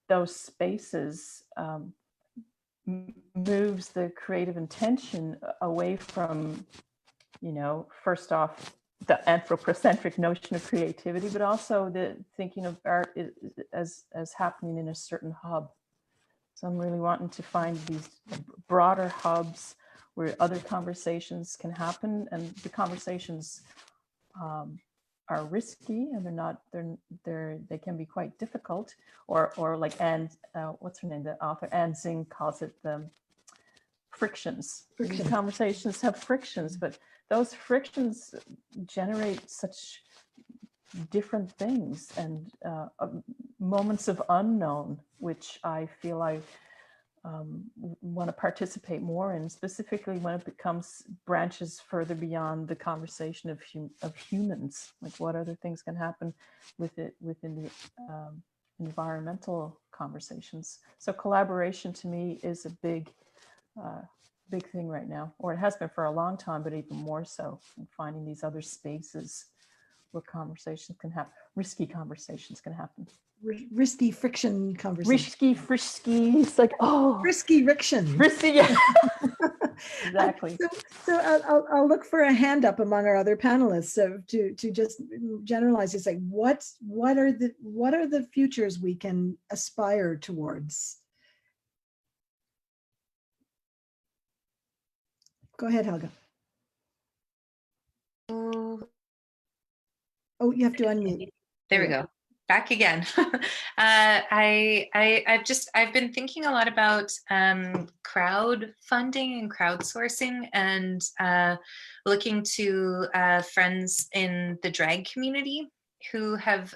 those spaces moves the creative intention away from, first off, the anthropocentric notion of creativity, but also the thinking of art as happening in a certain hub. So I'm really wanting to find these broader hubs where other conversations can happen, and the conversations are risky, and they can be quite difficult, or like what's her name, the author Anne Zing calls it the frictions. These conversations have frictions, but those frictions generate such different things and moments of unknown, which I feel I want to participate more in, specifically when it becomes branches further beyond the conversation of humans. Like, what other things can happen with it within the environmental conversations. So collaboration to me is a big thing right now, or it has been for a long time, but even more so, in finding these other spaces where conversations can happen, risky conversations can happen. Risky friction conversation. Frisky, it's like, oh. Risky friction. Risky, yeah. Exactly. So I'll look for a hand up among our other panelists, so to just generalize, it's like, what are the futures we can aspire towards? Go ahead, Helga. Oh, you have to unmute. There we go. Back again. I've been thinking a lot about crowdfunding and crowdsourcing, and looking to friends in the drag community who have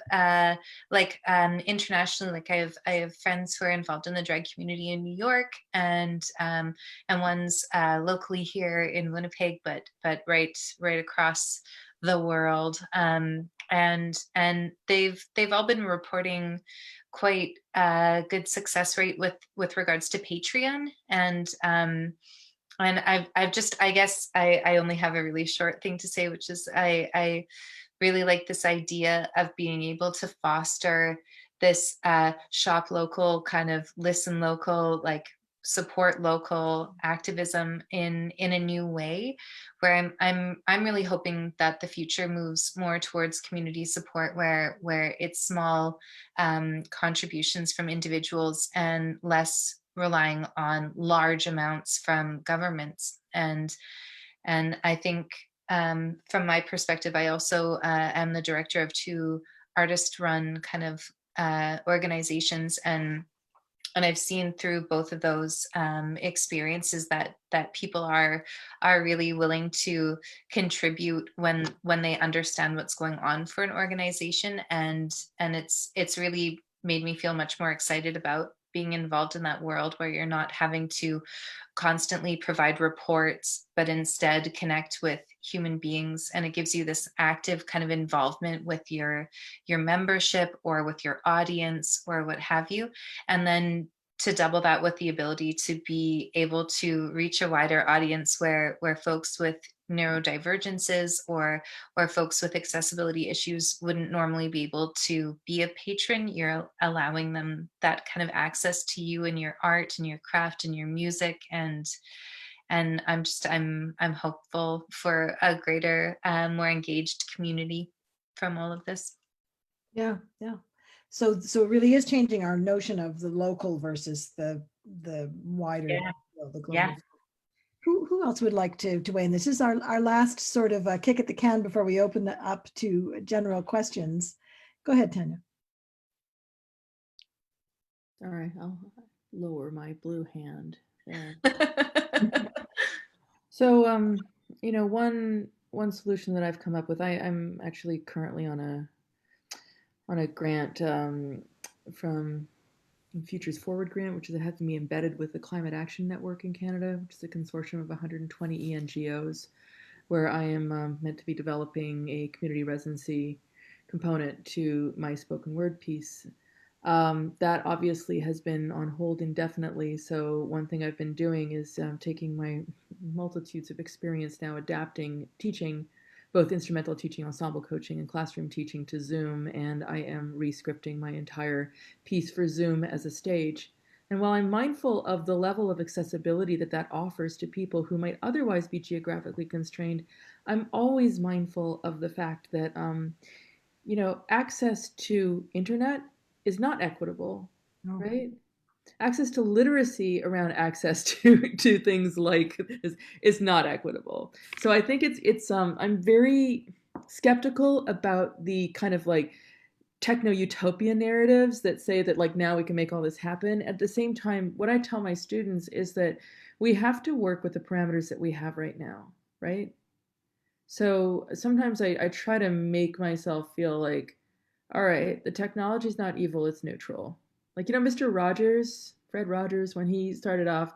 internationally, like I have friends who are involved in the drag community in New York, and ones locally here in Winnipeg, but right across the world, and they've all been reporting quite a good success rate with regards to Patreon, and I guess I only have a really short thing to say, which is I really like this idea of being able to foster this shop local, kind of listen local, like support local activism in a new way, where I'm really hoping that the future moves more towards community support, where it's small contributions from individuals and less relying on large amounts from governments. And I think from my perspective, I also am the director of two artist-run kind of organizations, and I've seen through both of those experiences that people are really willing to contribute when they understand what's going on for an organization, and it's really made me feel much more excited about being involved in that world where you're not having to constantly provide reports, but instead connect with human beings. And it gives you this active kind of involvement with your membership or with your audience or what have you. And then to double that with the ability to be able to reach a wider audience where folks with neurodivergences or folks with accessibility issues wouldn't normally be able to be a patron. You're allowing them that kind of access to you and your art and your craft and your music, and I'm hopeful for a greater, more engaged community from all of this. Yeah, yeah. So it really is changing our notion of the local versus the wider, Yeah. the global. Yeah. Who else would like to weigh in? This is our last sort of kick at the can before we open it up to general questions. Go ahead, Tanya. All right, I'll lower my blue hand there. So, one solution that I've come up with, I'm actually currently on a grant from Futures Forward grant, which is it has to be embedded with the Climate Action Network in Canada, which is a consortium of 120 ENGOs, where I am meant to be developing a community residency component to my spoken word piece. That obviously has been on hold indefinitely. So one thing I've been doing is taking my multitudes of experience now adapting teaching, both instrumental teaching, ensemble coaching, and classroom teaching to Zoom, and I am re-scripting my entire piece for Zoom as a stage. And while I'm mindful of the level of accessibility that offers to people who might otherwise be geographically constrained, I'm always mindful of the fact that, access to internet is not equitable, right? Access to literacy around access to things like this is not equitable. So I think I'm very skeptical about the kind of like techno-utopia narratives that say that like now we can make all this happen. At the same time, what I tell my students is that we have to work with the parameters that we have right now, right? So sometimes I try to make myself feel like, all right, the technology is not evil, it's neutral. Like, Mr. Rogers, Fred Rogers, when he started off,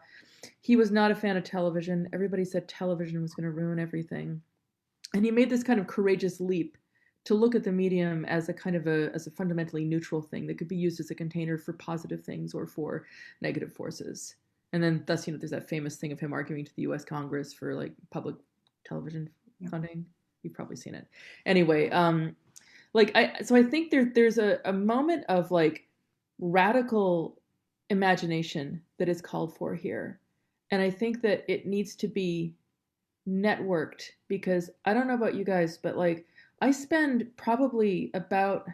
he was not a fan of television. Everybody said television was going to ruin everything. And he made this kind of courageous leap to look at the medium as a kind of as a fundamentally neutral thing that could be used as a container for positive things or for negative forces. And then thus, there's that famous thing of him arguing to the US Congress for like public television funding. You've probably seen it. Anyway, so I think there's a moment of like radical imagination that is called for here. And I think that it needs to be networked, because I don't know about you guys, but like I spend probably about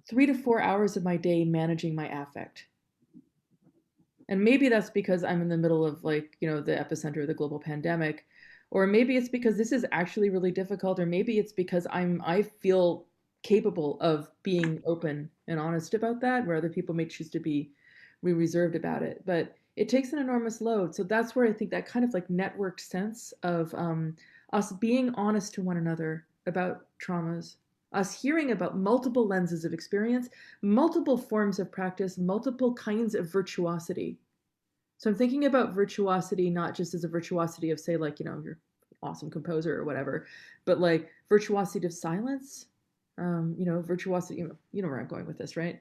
3 to 4 hours of my day managing my affect. And maybe that's because I'm in the middle of like, the epicenter of the global pandemic, or maybe it's because this is actually really difficult, or maybe it's because I feel capable of being open and honest about that, where other people may choose to be reserved about it. But it takes an enormous load. So that's where I think that kind of like networked sense of us being honest to one another about traumas, us hearing about multiple lenses of experience, multiple forms of practice, multiple kinds of virtuosity. So I'm thinking about virtuosity not just as a virtuosity of, say, like, you're an awesome composer or whatever, but like virtuosity of silence, virtuosity, you know where I'm going with this, right?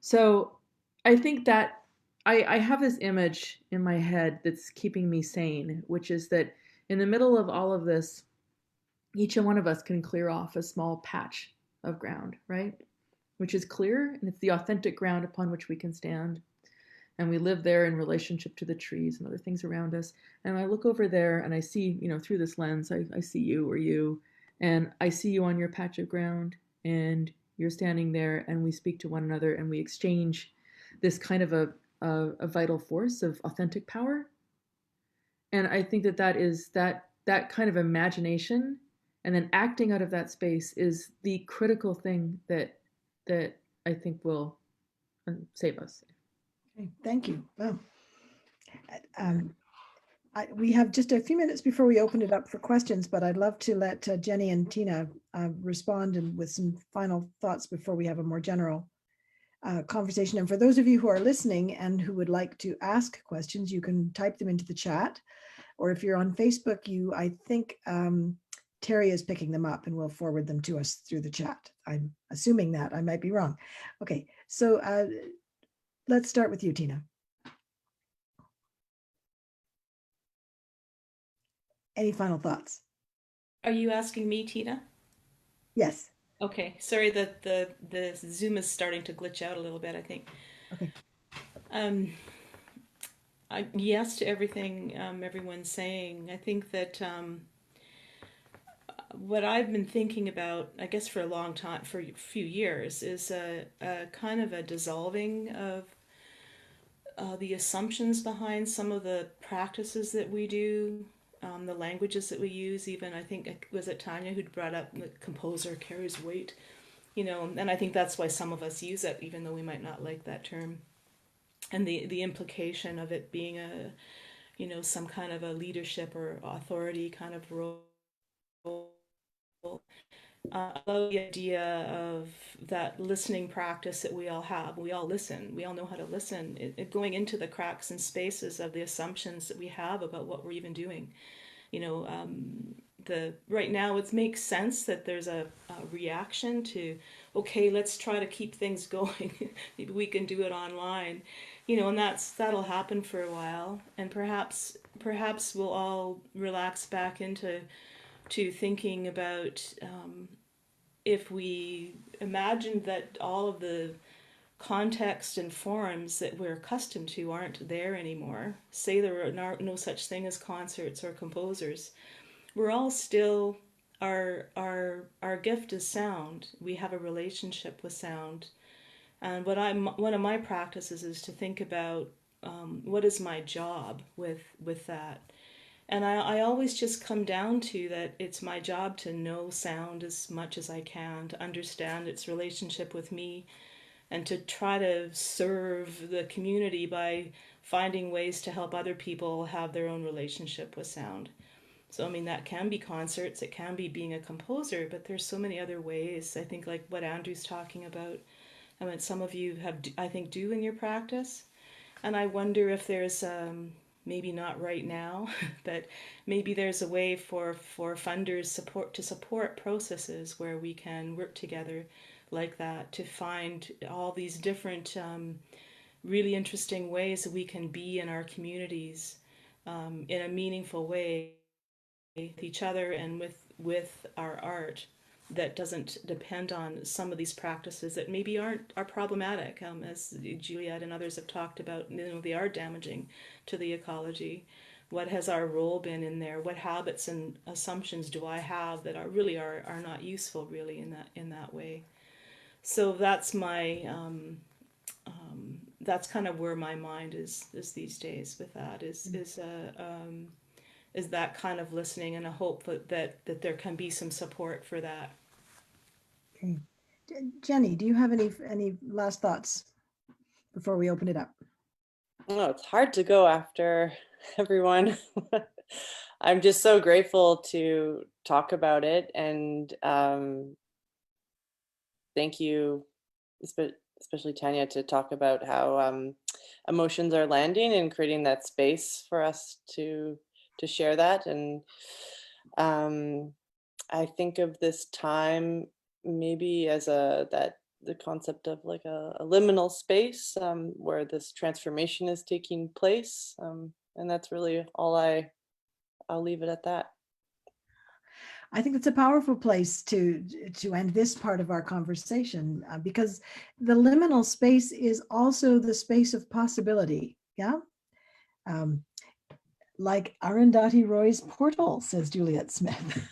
So I think that I have this image in my head that's keeping me sane, which is that in the middle of all of this, each one of us can clear off a small patch of ground, right? Which is clear, and it's the authentic ground upon which we can stand. And we live there in relationship to the trees and other things around us. And I look over there and I see, through this lens, I see you or you, and I see you on your patch of ground, and you're standing there, and we speak to one another, and we exchange this kind of a vital force of authentic power. And I think that is that kind of imagination and then acting out of that space is the critical thing that I think will save us. Okay, thank you. Well, we have just a few minutes before we open it up for questions, but I'd love to let Jenni and Tina respond and with some final thoughts before we have a more general conversation. And for those of you who are listening and who would like to ask questions, you can type them into the chat, or if you're on Facebook, I think Terry is picking them up and will forward them to us through the chat. I'm assuming that, I might be wrong. Okay, so let's start with you, Tina. Any final thoughts? Are you asking me, Tina? Yes. Okay, sorry that the Zoom is starting to glitch out a little bit, I think. Okay. Yes to everything everyone's saying. I think that what I've been thinking about, I guess for a long time, for a few years, is a kind of a dissolving of the assumptions behind some of the practices that we do, the languages that we use. Even I think, was it Tanya who'd brought up the composer carries weight, and I think that's why some of us use it, even though we might not like that term. And the implication of it being a, some kind of a leadership or authority kind of role. I love the idea of that listening practice that we all have. We all listen. We all know how to listen. Going into the cracks and spaces of the assumptions that we have about what we're even doing. Right now it makes sense that there's a reaction to, okay, let's try to keep things going. Maybe we can do it online, and that'll happen for a while. And perhaps we'll all relax back into thinking about if we imagine that all of the context and forums that we're accustomed to aren't there anymore, say there are no such thing as concerts or composers, we're all still, our gift is sound. We have a relationship with sound. And one of my practices is to think about what is my job with that. And I always just come down to that it's my job to know sound as much as I can, to understand its relationship with me, and to try to serve the community by finding ways to help other people have their own relationship with sound. So, I mean, that can be concerts, it can be being a composer, but there's so many other ways. I think like what Andrew's talking about, I mean, some of you have, I think, do in your practice. And I wonder if there's, maybe not right now, but maybe there's a way for funders to support processes where we can work together like that, to find all these different really interesting ways that we can be in our communities in a meaningful way with each other and with our art that doesn't depend on some of these practices that maybe are problematic, as Juliet and others have talked about. They are damaging to the ecology. What has our role been in there? What habits and assumptions do I have that are not useful really in that way? So that's my that's kind of where my mind is these days with that, is that kind of listening, and a hope that there can be some support for that. Okay. Jenni, do you have any last thoughts before we open it up? Oh, it's hard to go after everyone. I'm just so grateful to talk about it, and thank you, especially Tanya, to talk about how emotions are landing and creating that space for us to share that. And I think of this time maybe as the concept of like a liminal space where this transformation is taking place, and that's really all. I'll leave it at that. I think it's a powerful place to end this part of our conversation, because the liminal space is also the space of possibility. Yeah. Like Arundhati Roy's portal, says Juliet Smith.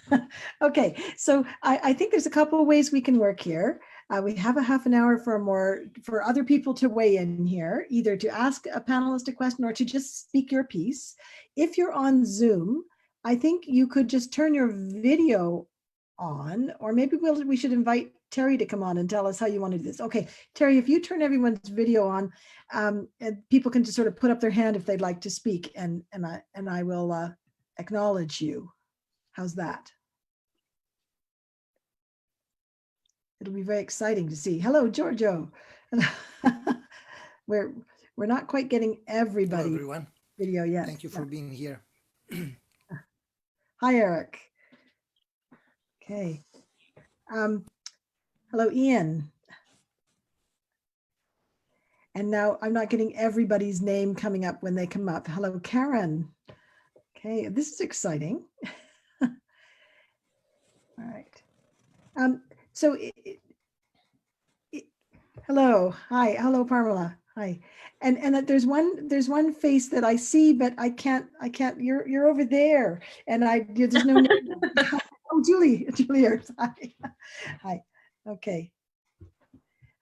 Okay, so I think there's a couple of ways we can work here. We have a half an hour for other people to weigh in here, either to ask a panelist a question or to just speak your piece. If you're on Zoom, I think you could just turn your video on, or maybe we should invite Terry to come on and tell us how you want to do this. Okay, Terry, if you turn everyone's video on, and people can just sort of put up their hand if they'd like to speak, and I will acknowledge you. How's that? It'll be very exciting to see. Hello, Giorgio. We're not quite getting everybody. Hello, everyone. Video yet. Thank you for being here. Hi, Eric. Okay. Hello, Ian. And now I'm not getting everybody's name coming up when they come up. Hello, Karen. Okay, this is exciting. All right. So, hello, hi, hello, Parmala, hi. And that there's one face that I see, but I can't. You're over there, and there's no name. Oh, Julie, hi, hi. Okay.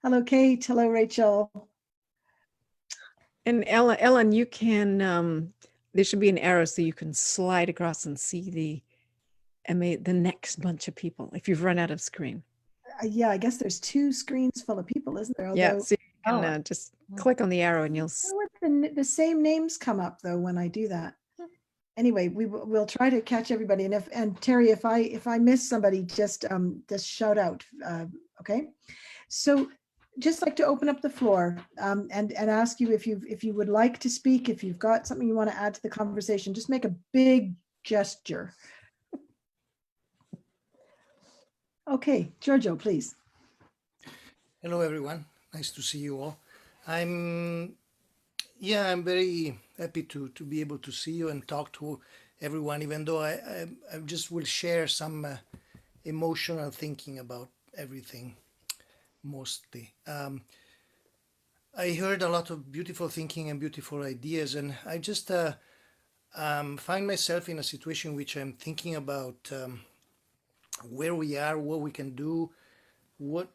Hello, Kate. Hello, Rachel. And Ellen, you can, there should be an arrow so you can slide across and see the next bunch of people if you've run out of screen. Yeah, I guess there's 2 screens full of people, isn't there? Yeah, so you can just click on the arrow and you'll see. The same names come up though when I do that. Anyway, we'll try to catch everybody, and Terry, if I miss somebody, just shout out. Okay, so just like to open up the floor and ask you if you would like to speak, if you've got something you want to add to the conversation, just make a big gesture. Okay, Giorgio, please. Hello, everyone. Nice to see you all. I'm very happy to be able to see you and talk to everyone, even though I just will share some emotional thinking about everything, mostly. I heard a lot of beautiful thinking and beautiful ideas, and I just find myself in a situation in which I'm thinking about where we are, what we can do, what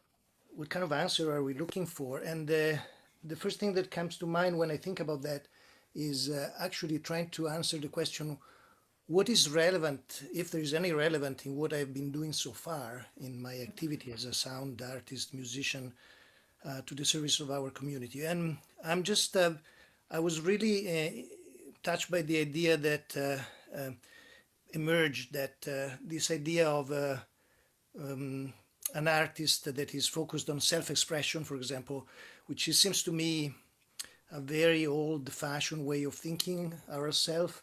kind of answer are we looking for. And the first thing that comes to mind when I think about that is actually trying to answer the question, what is relevant, if there is any relevant in what I've been doing so far in my activity as a sound artist, musician, to the service of our community. And I'm just, I was really touched by the idea that emerged, that this idea of an artist that is focused on self-expression, for example, which seems to me a very old-fashioned way of thinking ourselves.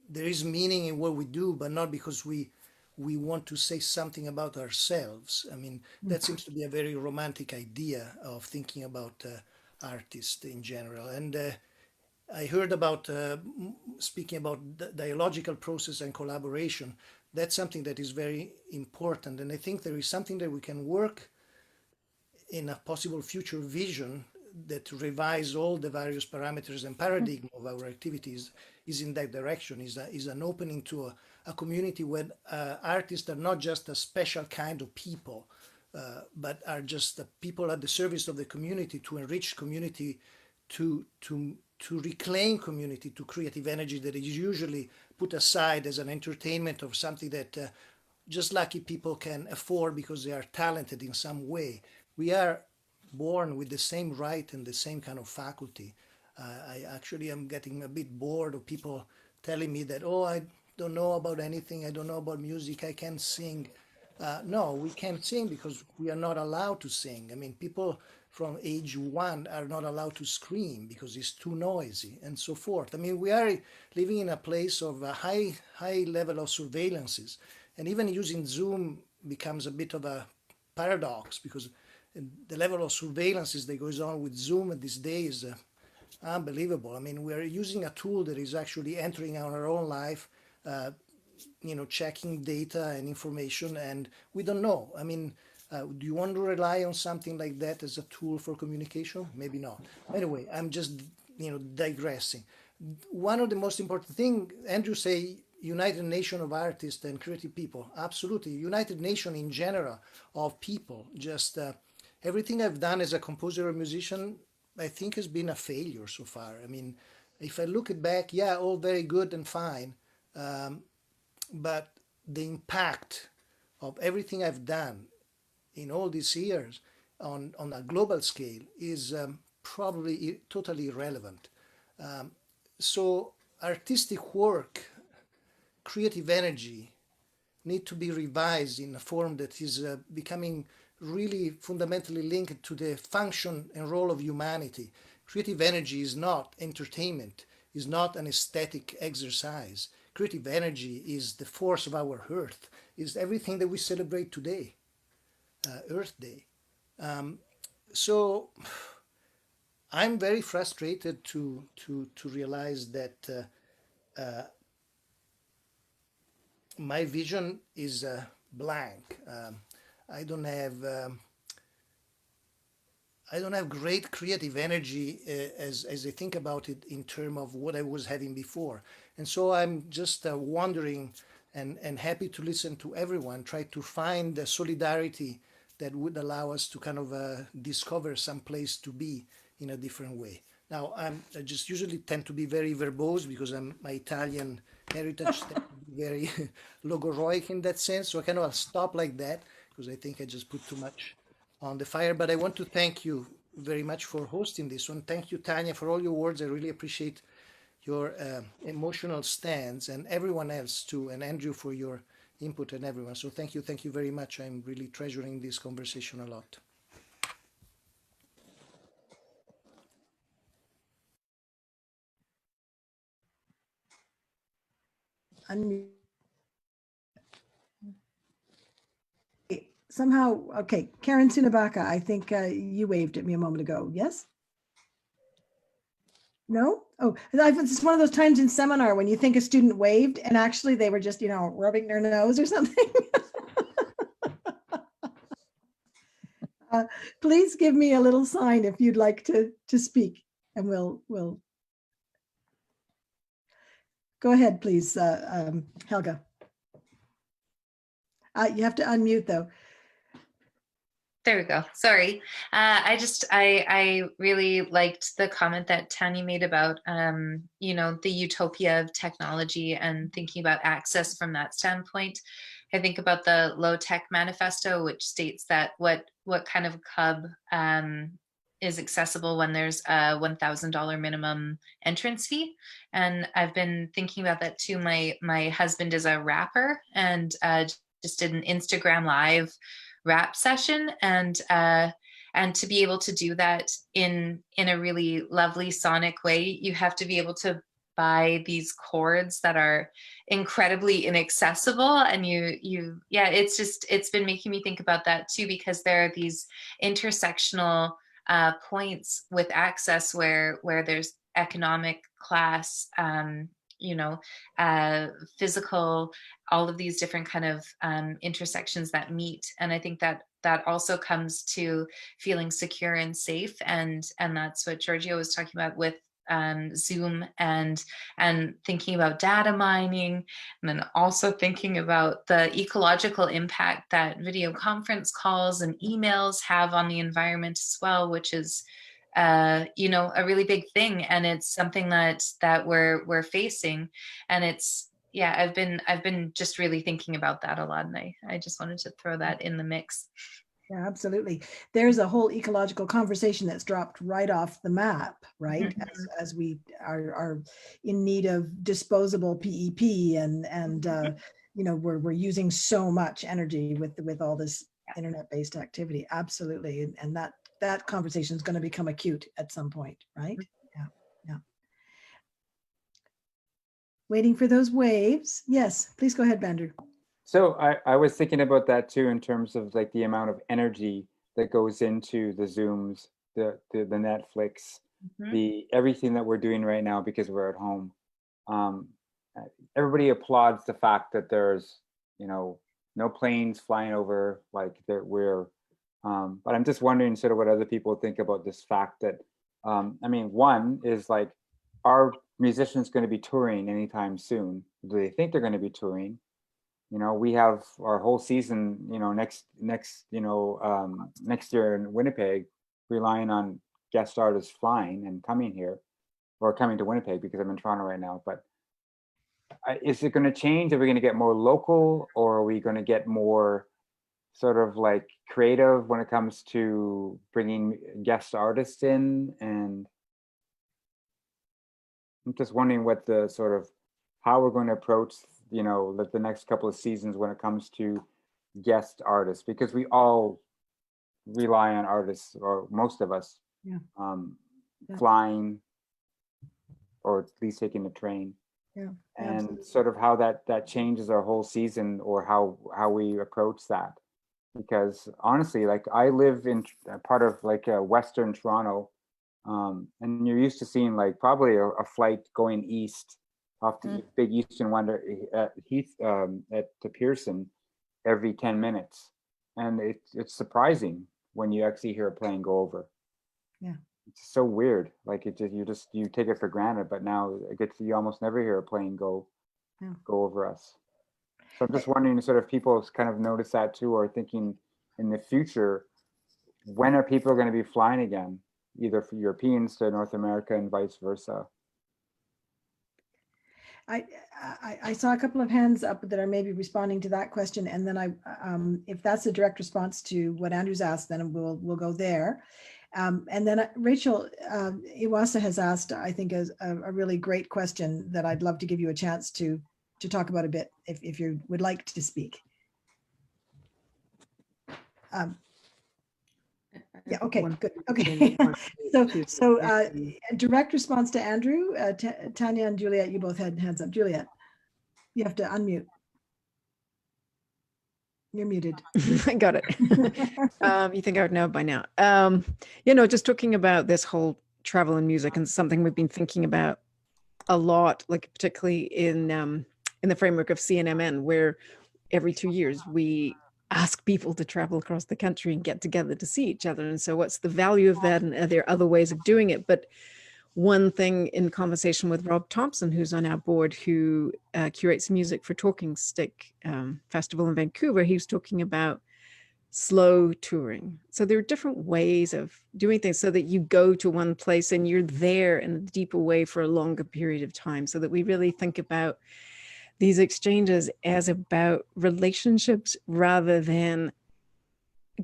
There is meaning in what we do, but not because we want to say something about ourselves. I mean, that seems to be a very romantic idea of thinking about artists in general. And I heard about speaking about the dialogical process and collaboration. That's something that is very important. And I think there is something that we can work in a possible future vision that revise all the various parameters and paradigm of our activities is in that direction, is an opening to a community where artists are not just a special kind of people, but are just people at the service of the community, to enrich community, to reclaim community, to creative energy that is usually put aside as an entertainment of something that just lucky people can afford because they are talented in some way. We are born with the same right and the same kind of faculty. I actually am getting a bit bored of people telling me that, oh, I don't know about anything, I don't know about music, I can't sing. No, we can't sing because we are not allowed to sing. I mean, people from age 1 are not allowed to scream because it's too noisy and so forth. I mean, we are living in a place of a high level of surveillances, and even using Zoom becomes a bit of a paradox because the level of surveillances that goes on with Zoom these days is unbelievable. I mean, we're using a tool that is actually entering our own life, checking data and information, and we don't know. I mean, do you want to rely on something like that as a tool for communication? Maybe not. Anyway, I'm just, digressing. One of the most important thing, Andrew say, United Nation of artists and creative people. Absolutely, United Nation in general of people. Just everything I've done as a composer or musician, I think has been a failure so far. I mean, if I look it back, yeah, all very good and fine, but the impact of everything I've done in all these years on a global scale is probably totally irrelevant. So artistic work, creative energy need to be revised in a form that is becoming really fundamentally linked to the function and role of humanity. Creative energy is not entertainment, is not an aesthetic exercise. Creative energy is the force of our earth, is everything that we celebrate today, Earth Day. So I'm very frustrated to realize that my vision is blank. I don't have great creative energy as I think about it in terms of what I was having before. And so I'm just wondering and happy to listen to everyone, try to find the solidarity that would allow us to kind of discover some place to be in a different way. Now, I just usually tend to be very verbose because my Italian heritage tends to be very logoroic in that sense. So I kind of stop like that because I think I just put too much on the fire. But I want to thank you very much for hosting this one. Thank you, Tanya, for all your words. I really appreciate your emotional stance, and everyone else too, and Andrew for your input, and everyone. So thank you very much. I'm really treasuring this conversation a lot. Somehow, okay, Karen Tsunabaka, I think you waved at me a moment ago. Yes? No? Oh, it's one of those times in seminar when you think a student waved and actually they were just, rubbing their nose or something. Please give me a little sign if you'd like to speak, and we'll go ahead, please, Helga. You have to unmute though. There we go. Sorry. I really liked the comment that Tanya made about, the utopia of technology and thinking about access from that standpoint. I think about the Low Tech Manifesto, which states that what kind of cub is accessible when there's a $1,000 minimum entrance fee. And I've been thinking about that too. My husband is a rapper and just did an Instagram Live rap session, and to be able to do that in a really lovely sonic way, you have to be able to buy these chords that are incredibly inaccessible, and it's been making me think about that too, because there are these intersectional points with access where there's economic, class, physical, all of these different kind of intersections that meet. And I think that also comes to feeling secure and safe. And that's what Giorgio was talking about with Zoom and thinking about data mining, and then also thinking about the ecological impact that video conference calls and emails have on the environment as well, which is a really big thing, and it's something that we're facing. And it's I've been just really thinking about that a lot, and I just wanted to throw that in the mix. Yeah, absolutely. There's a whole ecological conversation that's dropped right off the map, right? Mm-hmm. As we are in need of disposable PEP, and we're using so much energy with all this internet-based activity. Absolutely, and that conversation is going to become acute at some point, right? Yeah. Waiting for those waves. Yes, please go ahead, Bandru. So I was thinking about that too, in terms of like the amount of energy that goes into the Zooms, the Netflix, Mm-hmm. the everything that we're doing right now because we're at home. Everybody applauds the fact that there's no planes flying over, like that we're. But I'm just wondering sort of what other people think about this fact that, one is like, are musicians going to be touring anytime soon? Do they think they're going to be touring? We have our whole season, next year in Winnipeg, relying on guest artists flying and coming here, or coming to Winnipeg, because I'm in Toronto right now. But is it going to change? Are we going to get more local, or are we going to get more sort of like creative when it comes to bringing guest artists in, and I'm just wondering what the sort of how we're going to approach, you know, the next couple of seasons when it comes to guest artists, because we all rely on artists, or most of us, Yeah. flying or at least taking the train. Yeah. And Absolutely. sort of how that changes our whole season, or how we approach that. Because honestly, like I live in part of like Western Toronto, and you're used to seeing like probably a flight going east off the big Eastern Wonder to Pearson every 10 minutes. And it's surprising when you actually hear a plane go over. Yeah. It's so weird. Like you take it for granted, but now you almost never hear a plane go over us. So I'm just wondering, sort of people kind of notice that too, or thinking in the future, when are people going to be flying again, either for Europeans to North America and vice versa? I saw a couple of hands up that are maybe responding to that question, and then if that's a direct response to what Andrew's asked, then we'll go there. And then Rachel Iwasa has asked, I think, a really great question that I'd love to give you a chance to talk about a bit, if you would like to speak. Yeah, okay, good. Okay. so a direct response to Andrew, Tanya and Juliet, you both had hands up. Juliet, you have to unmute. You're muted. I got it. You think I would know by now. You know, just talking about this whole travel and music, and something we've been thinking about a lot, like particularly in the framework of CNMN, where every 2 years we ask people to travel across the country and get together to see each other. And so what's the value of that? And are there other ways of doing it? But one thing, in conversation with Rob Thompson, who's on our board, who curates music for Talking Stick Festival in Vancouver, he was talking about slow touring. So there are different ways of doing things, so that you go to one place and you're there in a deeper way for a longer period of time, so that we really think about these exchanges as about relationships rather than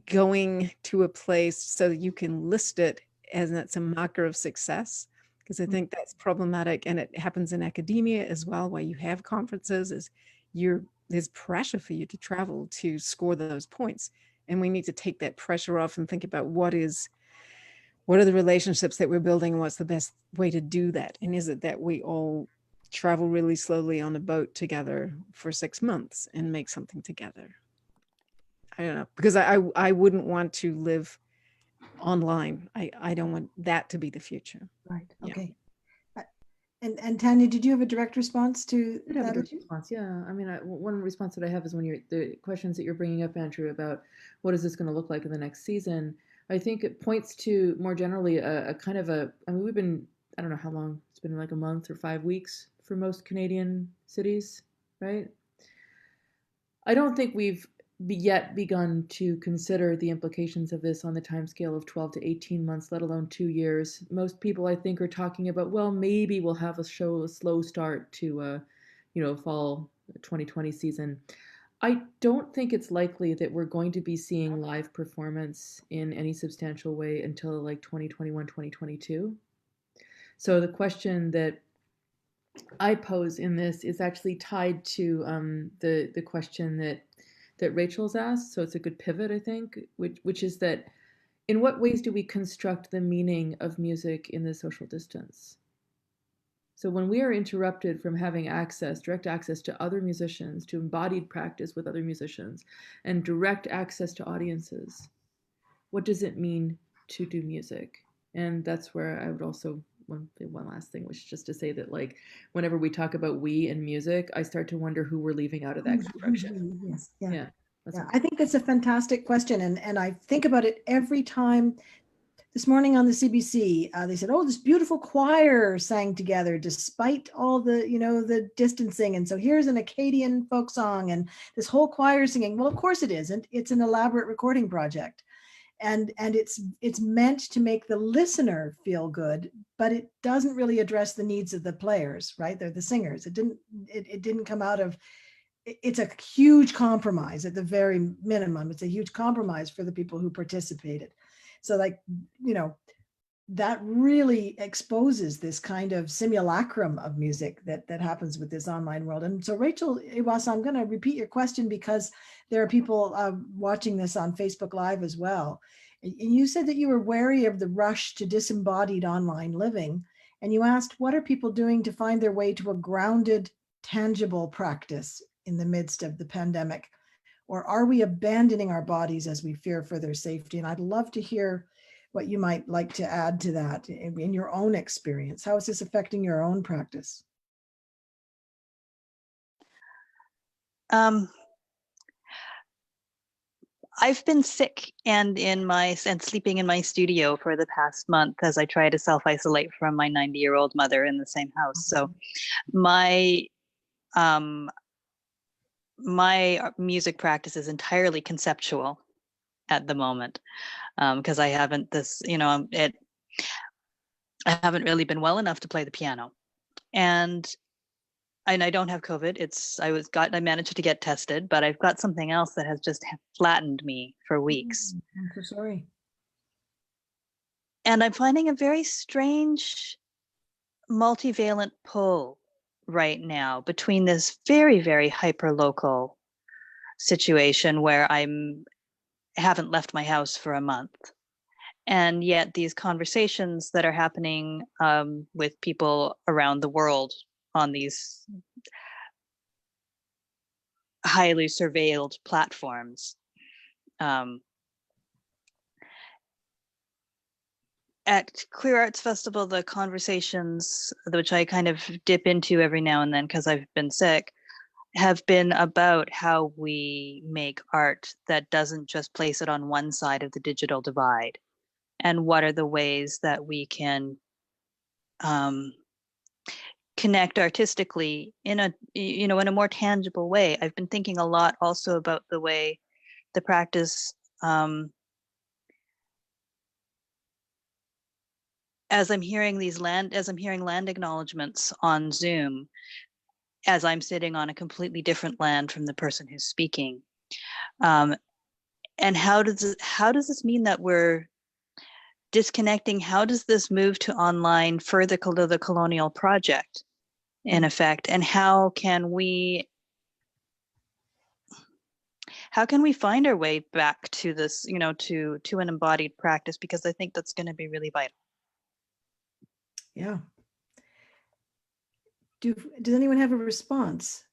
going to a place so that you can list it as that's a marker of success. Because I think that's problematic, and it happens in academia as well, where you have conferences, there's pressure for you to travel to score those points. And we need to take that pressure off and think about what are the relationships that we're building, and what's the best way to do that. And is it that we all travel really slowly on a boat together for 6 months and make something together? I don't know, because I wouldn't want to live online. I don't want that to be the future. Right. Okay. And Tanya, did you have a direct response to that issue? Yeah. I mean, one response that I have is when the questions that you're bringing up, Andrew, about what is this going to look like in the next season, I think it points to more generally a kind of I mean, we've been, I don't know how long, it's been like a month or 5 weeks for most Canadian cities, right? I don't think we've yet begun to consider the implications of this on the timescale of 12 to 18 months, let alone 2 years. Most people, I think, are talking about, well, maybe we'll have a slow start to, fall 2020 season. I don't think it's likely that we're going to be seeing live performance in any substantial way until like 2021, 2022. So the question that I pose in this is actually tied to the question that Rachel's asked. So it's a good pivot, I think, which is that in what ways do we construct the meaning of music in the social distance? So when we are interrupted from having direct access to other musicians, to embodied practice with other musicians, and direct access to audiences, what does it mean to do music? And that's where I would also, one last thing, which is just to say that, like, whenever we talk about we and music, I start to wonder who we're leaving out of that construction. Yes. Yeah. Yeah. I think that's a fantastic question. And I think about it every time. This morning on the CBC, they said, oh, this beautiful choir sang together despite all the, the distancing. And so here's an Acadian folk song and this whole choir singing. Well, of course it isn't. It's an elaborate recording project. And it's meant to make the listener feel good, but it doesn't really address the needs of the players, right? They're the singers. It didn't come out of it's a huge compromise at the very minimum. It's a huge compromise for the people who participated. So like, you know, that really exposes this kind of simulacrum of music that happens with this online world. And so Rachel Iwasa, I'm going to repeat your question because there are people watching this on Facebook Live as well. And you said that you were wary of the rush to disembodied online living. And you asked, what are people doing to find their way to a grounded, tangible practice in the midst of the pandemic? Or are we abandoning our bodies as we fear for their safety? And I'd love to hear what you might like to add to that in your own experience. How is this affecting your own practice? I've been sick and sleeping in my studio for the past month as I try to self-isolate from my 90-year-old mother in the same house. So my music practice is entirely conceptual at the moment, because I haven't I haven't really been well enough to play the piano, and I don't have COVID. I managed to get tested, but I've got something else that has just flattened me for weeks. I'm so sorry. And I'm finding a very strange multivalent pull right now between this very, very hyper-local situation where haven't left my house for a month. And yet these conversations that are happening with people around the world on these highly surveilled platforms. At Queer Arts Festival, the conversations, which I kind of dip into every now and then because I've been sick, have been about how we make art that doesn't just place it on one side of the digital divide, and what are the ways that we can connect artistically in a more tangible way. I've been thinking a lot also about the way the practice, as I'm hearing land acknowledgements on Zoom, as I'm sitting on a completely different land from the person who's speaking. And how does this mean that we're disconnecting? How does this move to online further the colonial project, in effect? And how can we find our way back to this, to an embodied practice? Because I think that's going to be really vital. Yeah. Does anyone have a response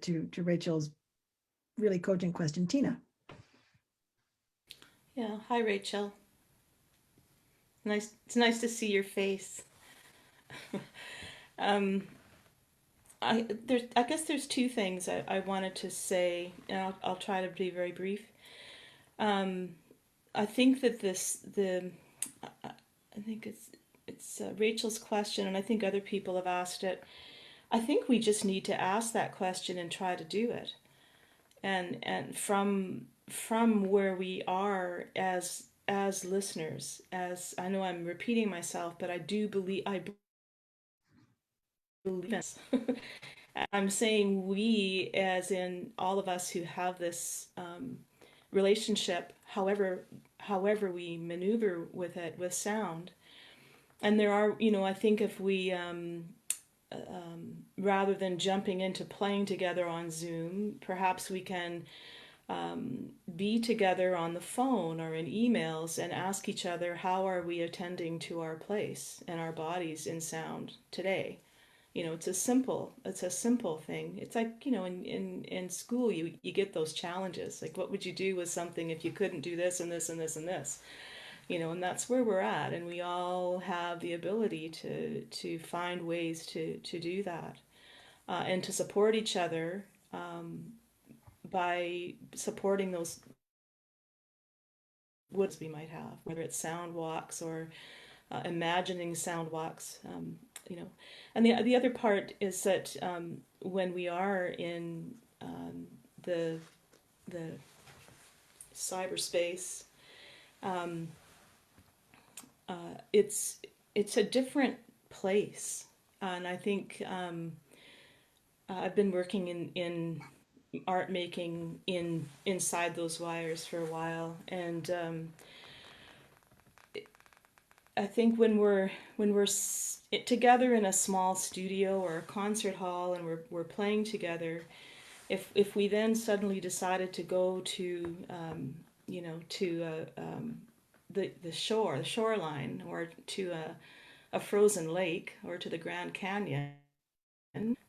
to Rachel's really cogent question? Tina. Yeah. Hi, Rachel. It's nice to see your face. I guess there's two things I wanted to say, and I'll try to be very brief. I think that I think it's Rachel's question, and I think other people have asked it. I think we just need to ask that question and try to do it, and from where we are as listeners, as I know I'm repeating myself, but I believe this. I'm saying we, as in all of us who have this relationship, however we maneuver with it, with sound. And there are, I think if we, rather than jumping into playing together on Zoom, perhaps we can be together on the phone or in emails and ask each other, how are we attending to our place and our bodies in sound today? It's a simple thing. It's like, in school, you get those challenges. Like, what would you do with something if you couldn't do this and this and this and this? And that's where we're at. And we all have the ability to find ways to do that, and to support each other by supporting those woods we might have, whether it's sound walks or imagining sound walks. And the other part is that when we are in the cyberspace, it's a different place, and I think I've been working in art making inside those wires for a while, and I think when we're together in a small studio or a concert hall and we're playing together, if we then suddenly decided to go to the shoreline, or to a frozen lake, or to the Grand Canyon,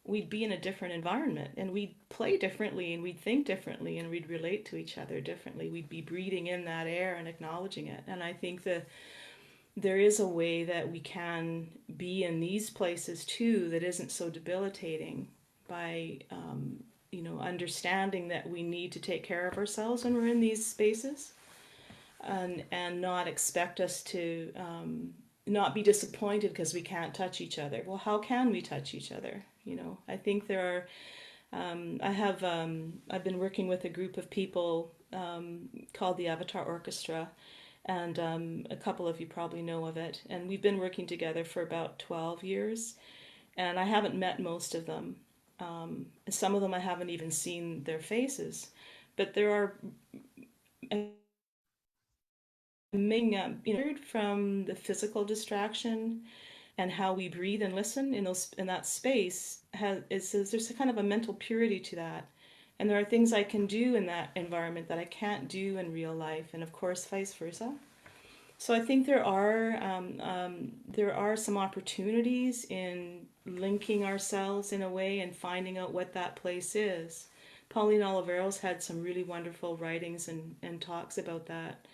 we'd be in a different environment, and we'd play differently, and we'd think differently, and we'd relate to each other differently. We'd be breathing in that air and acknowledging it. And I think that there is a way that we can be in these places too that isn't so debilitating, by understanding that we need to take care of ourselves when we're in these spaces, and not expect us to not be disappointed because we can't touch each other. Well, how can we touch each other? I think there are, I've been working with a group of people called the Avatar Orchestra, and a couple of you probably know of it. And we've been working together for about 12 years, and I haven't met most of them. Some of them I haven't even seen their faces, but there are from the physical distraction and how we breathe and listen in that space, there's a kind of a mental purity to that. And there are things I can do in that environment that I can't do in real life, and of course vice versa. So I think there are some opportunities in linking ourselves in a way and finding out what that place is. Pauline Oliveros had some really wonderful writings and talks about that,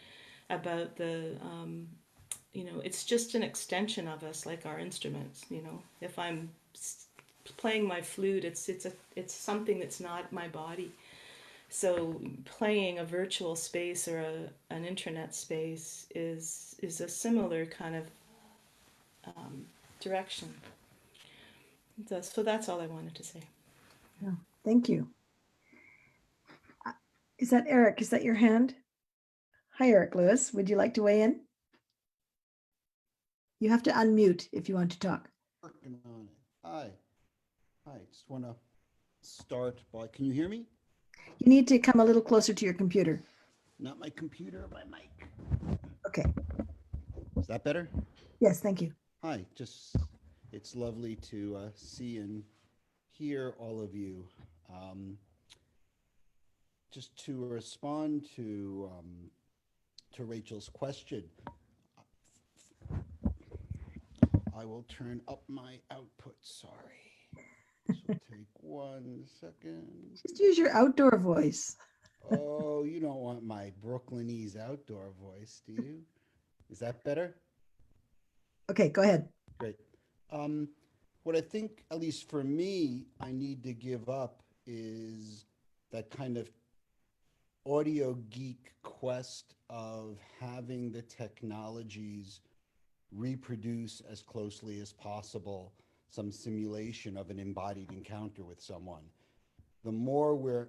about the it's just an extension of us, like our instruments. If I'm playing my flute, it's something that's not my body. So playing a virtual space or an intranet space is a similar kind of direction. So that's all I wanted to say. Yeah, thank you. Is that Eric? Is that your hand? Hi, Eric Lewis. Would you like to weigh in? You have to unmute if you want to talk. Working on it. Hi. Just want to start by, can you hear me? You need to come a little closer to your computer. Not my computer, my mic. Okay. Is that better? Yes, thank you. Hi, it's lovely to see and hear all of you. Just to respond to Rachel's question, I will turn up my output. Sorry. This will take 1 second. Just use your outdoor voice. Oh, you don't want my Brooklynese outdoor voice, do you? Is that better? Okay, go ahead. Great. What I think, at least for me, I need to give up is that kind of audio geek quest of having the technologies reproduce as closely as possible some simulation of an embodied encounter with someone. The more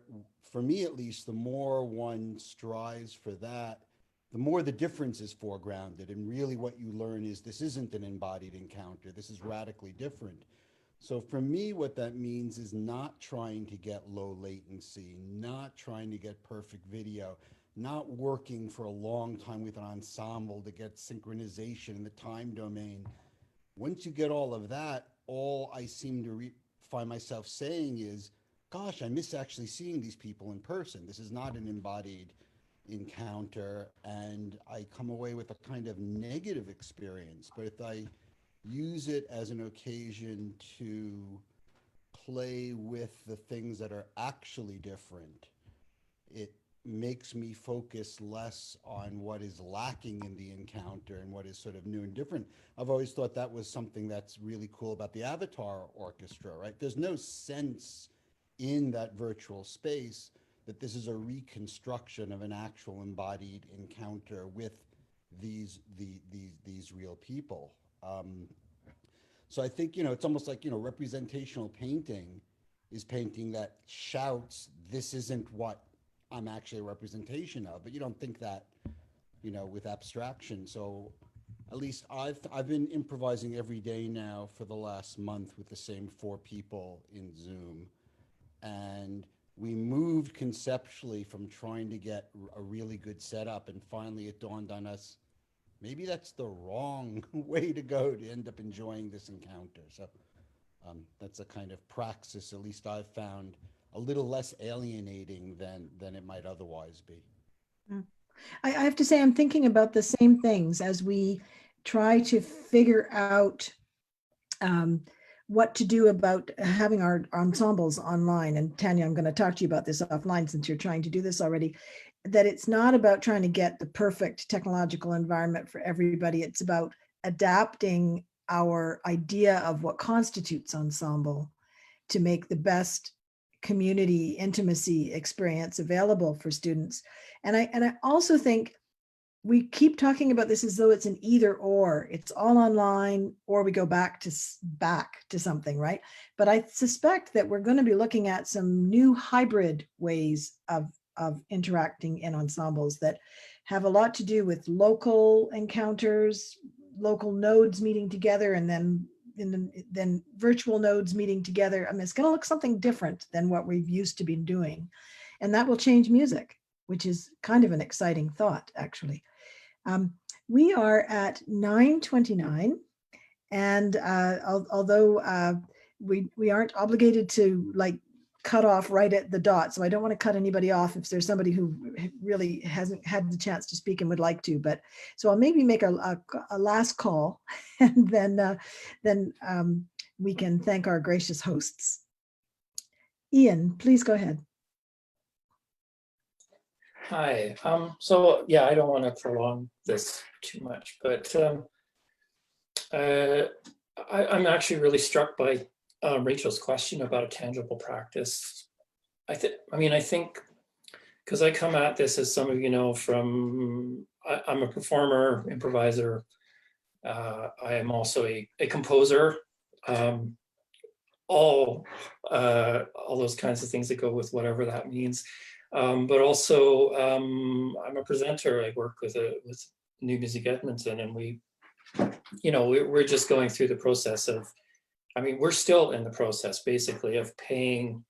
for me at least, the more one strives for that, the more the difference is foregrounded. And really what you learn is this isn't an embodied encounter. This is radically different. So for me, what that means is not trying to get low latency, not trying to get perfect video, not working for a long time with an ensemble to get synchronization in the time domain. Once you get all of that, all I seem to find myself saying is, gosh, I miss actually seeing these people in person. This is not an embodied encounter, and I come away with a kind of negative experience. But if I use it as an occasion to play with the things that are actually different, it makes me focus less on what is lacking in the encounter and what is sort of new and different. I've always thought that was something that's really cool about the Avatar Orchestra, right? There's no sense in that virtual space that this is a reconstruction of an actual embodied encounter with these real people. So I think, it's almost like, representational painting is painting that shouts, this isn't what I'm actually a representation of, but you don't think that, with abstraction. So at least I've been improvising every day now for the last month with the same 4 people in Zoom. And we moved conceptually from trying to get a really good setup, and finally it dawned on us, maybe that's the wrong way to go to end up enjoying this encounter. So that's a kind of praxis, at least I've found, a little less alienating than it might otherwise be. I have to say, I'm thinking about the same things as we try to figure out what to do about having our ensembles online. And Tanya, I'm going to talk to you about this offline since you're trying to do this already, that it's not about trying to get the perfect technological environment for everybody. It's about adapting our idea of what constitutes ensemble to make the best community intimacy experience available for students. And I also think we keep talking about this as though it's an either or. It's all online, or we go back to something, right? But I suspect that we're going to be looking at some new hybrid ways of interacting in ensembles that have a lot to do with local encounters, local nodes meeting together, and then virtual nodes meeting together. I mean, it's going to look something different than what we've used to be doing, and that will change music, which is kind of an exciting thought, actually. We are at 9:29, and although we aren't obligated to like cut off right at the dot, so I don't want to cut anybody off if there's somebody who really hasn't had the chance to speak and would like to. But so I'll maybe make a last call, and then we can thank our gracious hosts. Ian, please go ahead. Hi. So yeah, I don't want to prolong this too much, but I'm actually really struck by Rachel's question about a tangible practice. I think because I come at this, as some of you know, from I'm a performer, improviser. I am also a composer. All those kinds of things that go with whatever that means. But also, I'm a presenter. I work with New Music Edmonton, and we're just going through the process of, we're still in the process, basically, of paying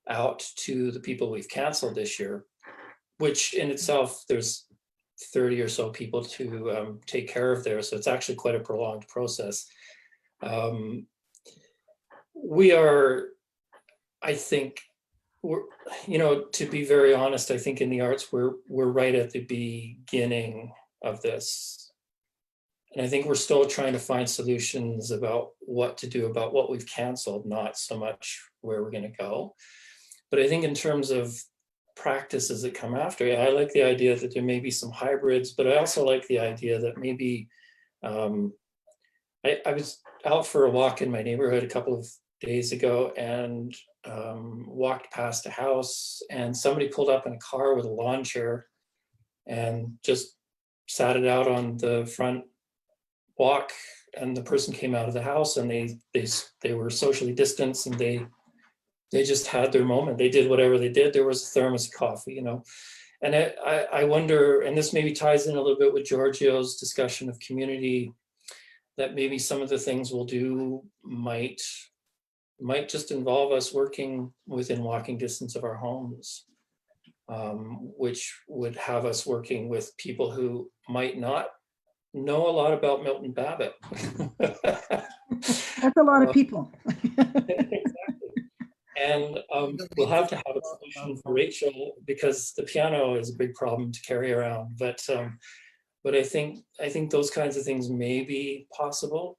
out to the people we've canceled this year, which in itself, there's 30 or so people to take care of there. So it's actually quite a prolonged process. We are, I think, to be very honest, I think in the arts, we're right at the beginning of this. And I think we're still trying to find solutions about what to do about what we've canceled, not so much where we're going to go. But I think in terms of practices that come after, I like the idea that there may be some hybrids, but I also like the idea that maybe, I was out for a walk in my neighborhood a couple of days ago and walked past a house, and somebody pulled up in a car with a lawn chair and just sat it out on the front walk, and the person came out of the house, and they were socially distanced, and they just had their moment. They did whatever they did. There was a thermos of coffee, and I wonder, and this maybe ties in a little bit with Giorgio's discussion of community, that maybe some of the things we'll do might just involve us working within walking distance of our homes, which would have us working with people who might not know a lot about Milton Babbitt. That's a lot of people. Exactly. And we'll have to have a solution for Rachel, because the piano is a big problem to carry around. But I think those kinds of things may be possible.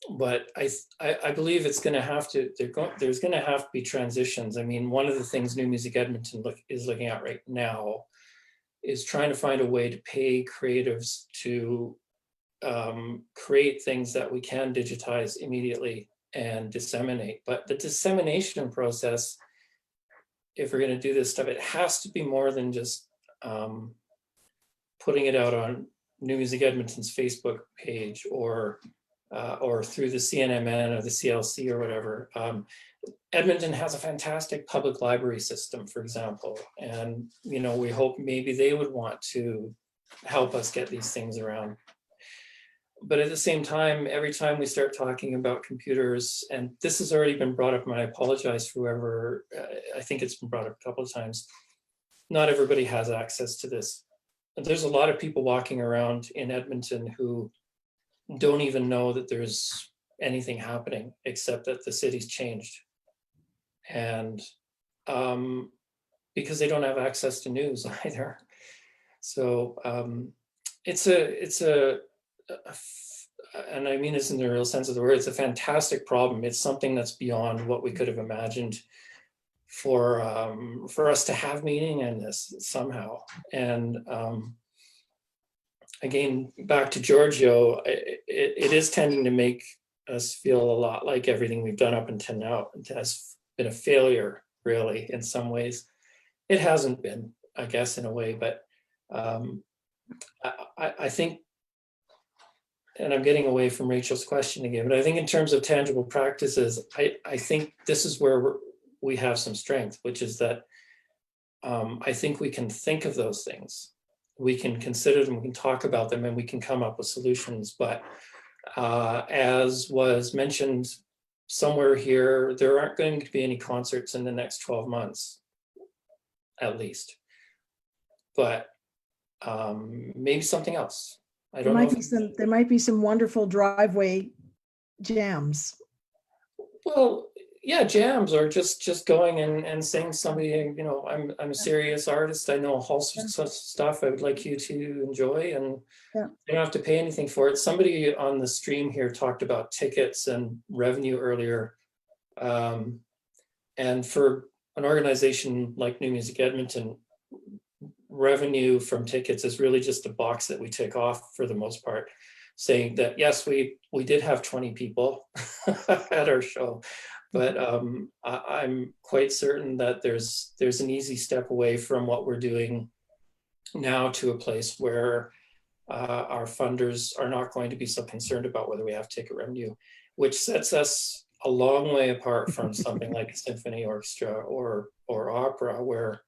But I believe it's going to have to. There's going to have to be transitions. One of the things New Music Edmonton is looking at right now is trying to find a way to pay creatives to create things that we can digitize immediately and disseminate. But the dissemination process, if we're going to do this stuff, it has to be more than just putting it out on New Music Edmonton's Facebook page or through the CNMN or the CLC or whatever. Edmonton has a fantastic public library system, for example, and we hope maybe they would want to help us get these things around. but at the same time, every time we start talking about computers, and this has already been brought up, and I apologize for whoever, I think it's been brought up a couple of times, not everybody has access to this. There's a lot of people walking around in Edmonton who don't even know that there's anything happening, except that the city's changed. And because they don't have access to news either. So and I mean this in the real sense of the word, it's a fantastic problem. It's something that's beyond what we could have imagined for us to have meaning in this somehow. And again, back to Giorgio, it is tending to make us feel a lot like everything we've done up until now. It has been a failure, really, in some ways. It hasn't been, I guess, in a way, but I think, and I'm getting away from Rachel's question again, but I think in terms of tangible practices, I think this is where we have some strength, which is that I think we can think of those things. We can consider them, we can talk about them, and we can come up with solutions. But as was mentioned somewhere here, there aren't going to be any concerts in the next 12 months, at least. But maybe something else. I don't know. There might be some wonderful driveway jams. Well, yeah, jams, or just going and saying somebody, you know, I'm a serious artist. I know a whole sorts of stuff I would like you to enjoy, and you don't have to pay anything for it. Somebody on the stream here talked about tickets and revenue earlier. And for an organization like New Music Edmonton, revenue from tickets is really just a box that we tick off for the most part, saying that yes, we did have 20 people at our show, but I'm quite certain that there's an easy step away from what we're doing now to a place where our funders are not going to be so concerned about whether we have ticket revenue, which sets us a long way apart from something like a symphony orchestra or opera, where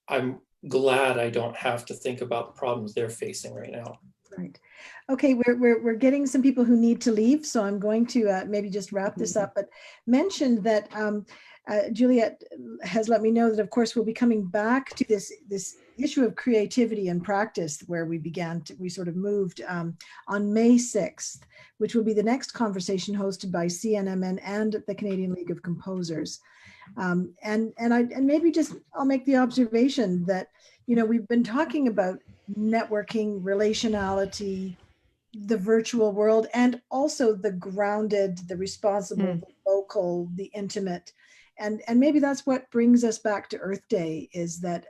I'm glad I don't have to think about the problems they're facing right now. Right. Okay, we're getting some people who need to leave, so I'm going to maybe just wrap this up, but mention that Juliet has let me know that, of course, we'll be coming back to this issue of creativity and practice, where we sort of moved on May 6th, which will be the next conversation hosted by CNMN and the Canadian League of Composers. And maybe just I'll make the observation that, you know, we've been talking about networking, relationality, the virtual world, and also the grounded, the responsible, the local, the intimate. And maybe that's what brings us back to Earth Day, is that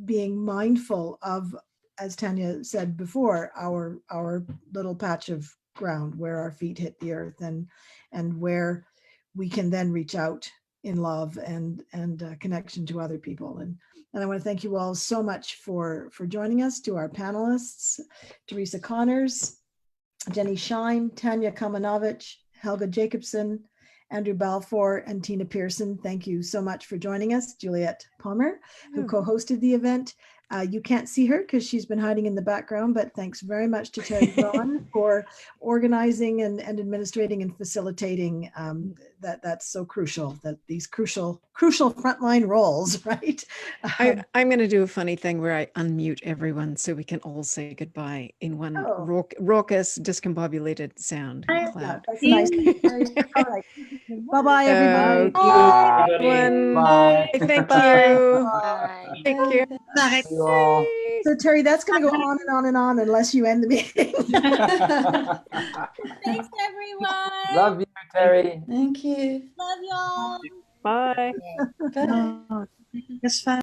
being mindful of, as Tanya said before, our little patch of ground where our feet hit the earth, and where we can then reach out in love and connection to other people. And I want to thank you all so much for joining us, to our panelists, Teresa Connors, Jenni Schine, Tanya Kalmanovitch, Helga Jakobson, Andrew Balfour, and Tina Pearson. Thank you so much for joining us. Juliet Palmer, who co-hosted the event. You can't see her because she's been hiding in the background, but thanks very much to Terry Braun for organizing and administrating and facilitating that's so crucial, that these crucial frontline roles, right? I'm going to do a funny thing where I unmute everyone so we can all say goodbye in one raucous, discombobulated sound cloud. That's nice. All right. Bye-bye, everybody. Bye. Bye. Thank you. Bye. Take care. Bye. So Terry, that's going to go on and on and on unless you end the meeting. Thanks, everyone. Love you, Terry. Thank you. Love y'all. Bye. Bye. That's fine.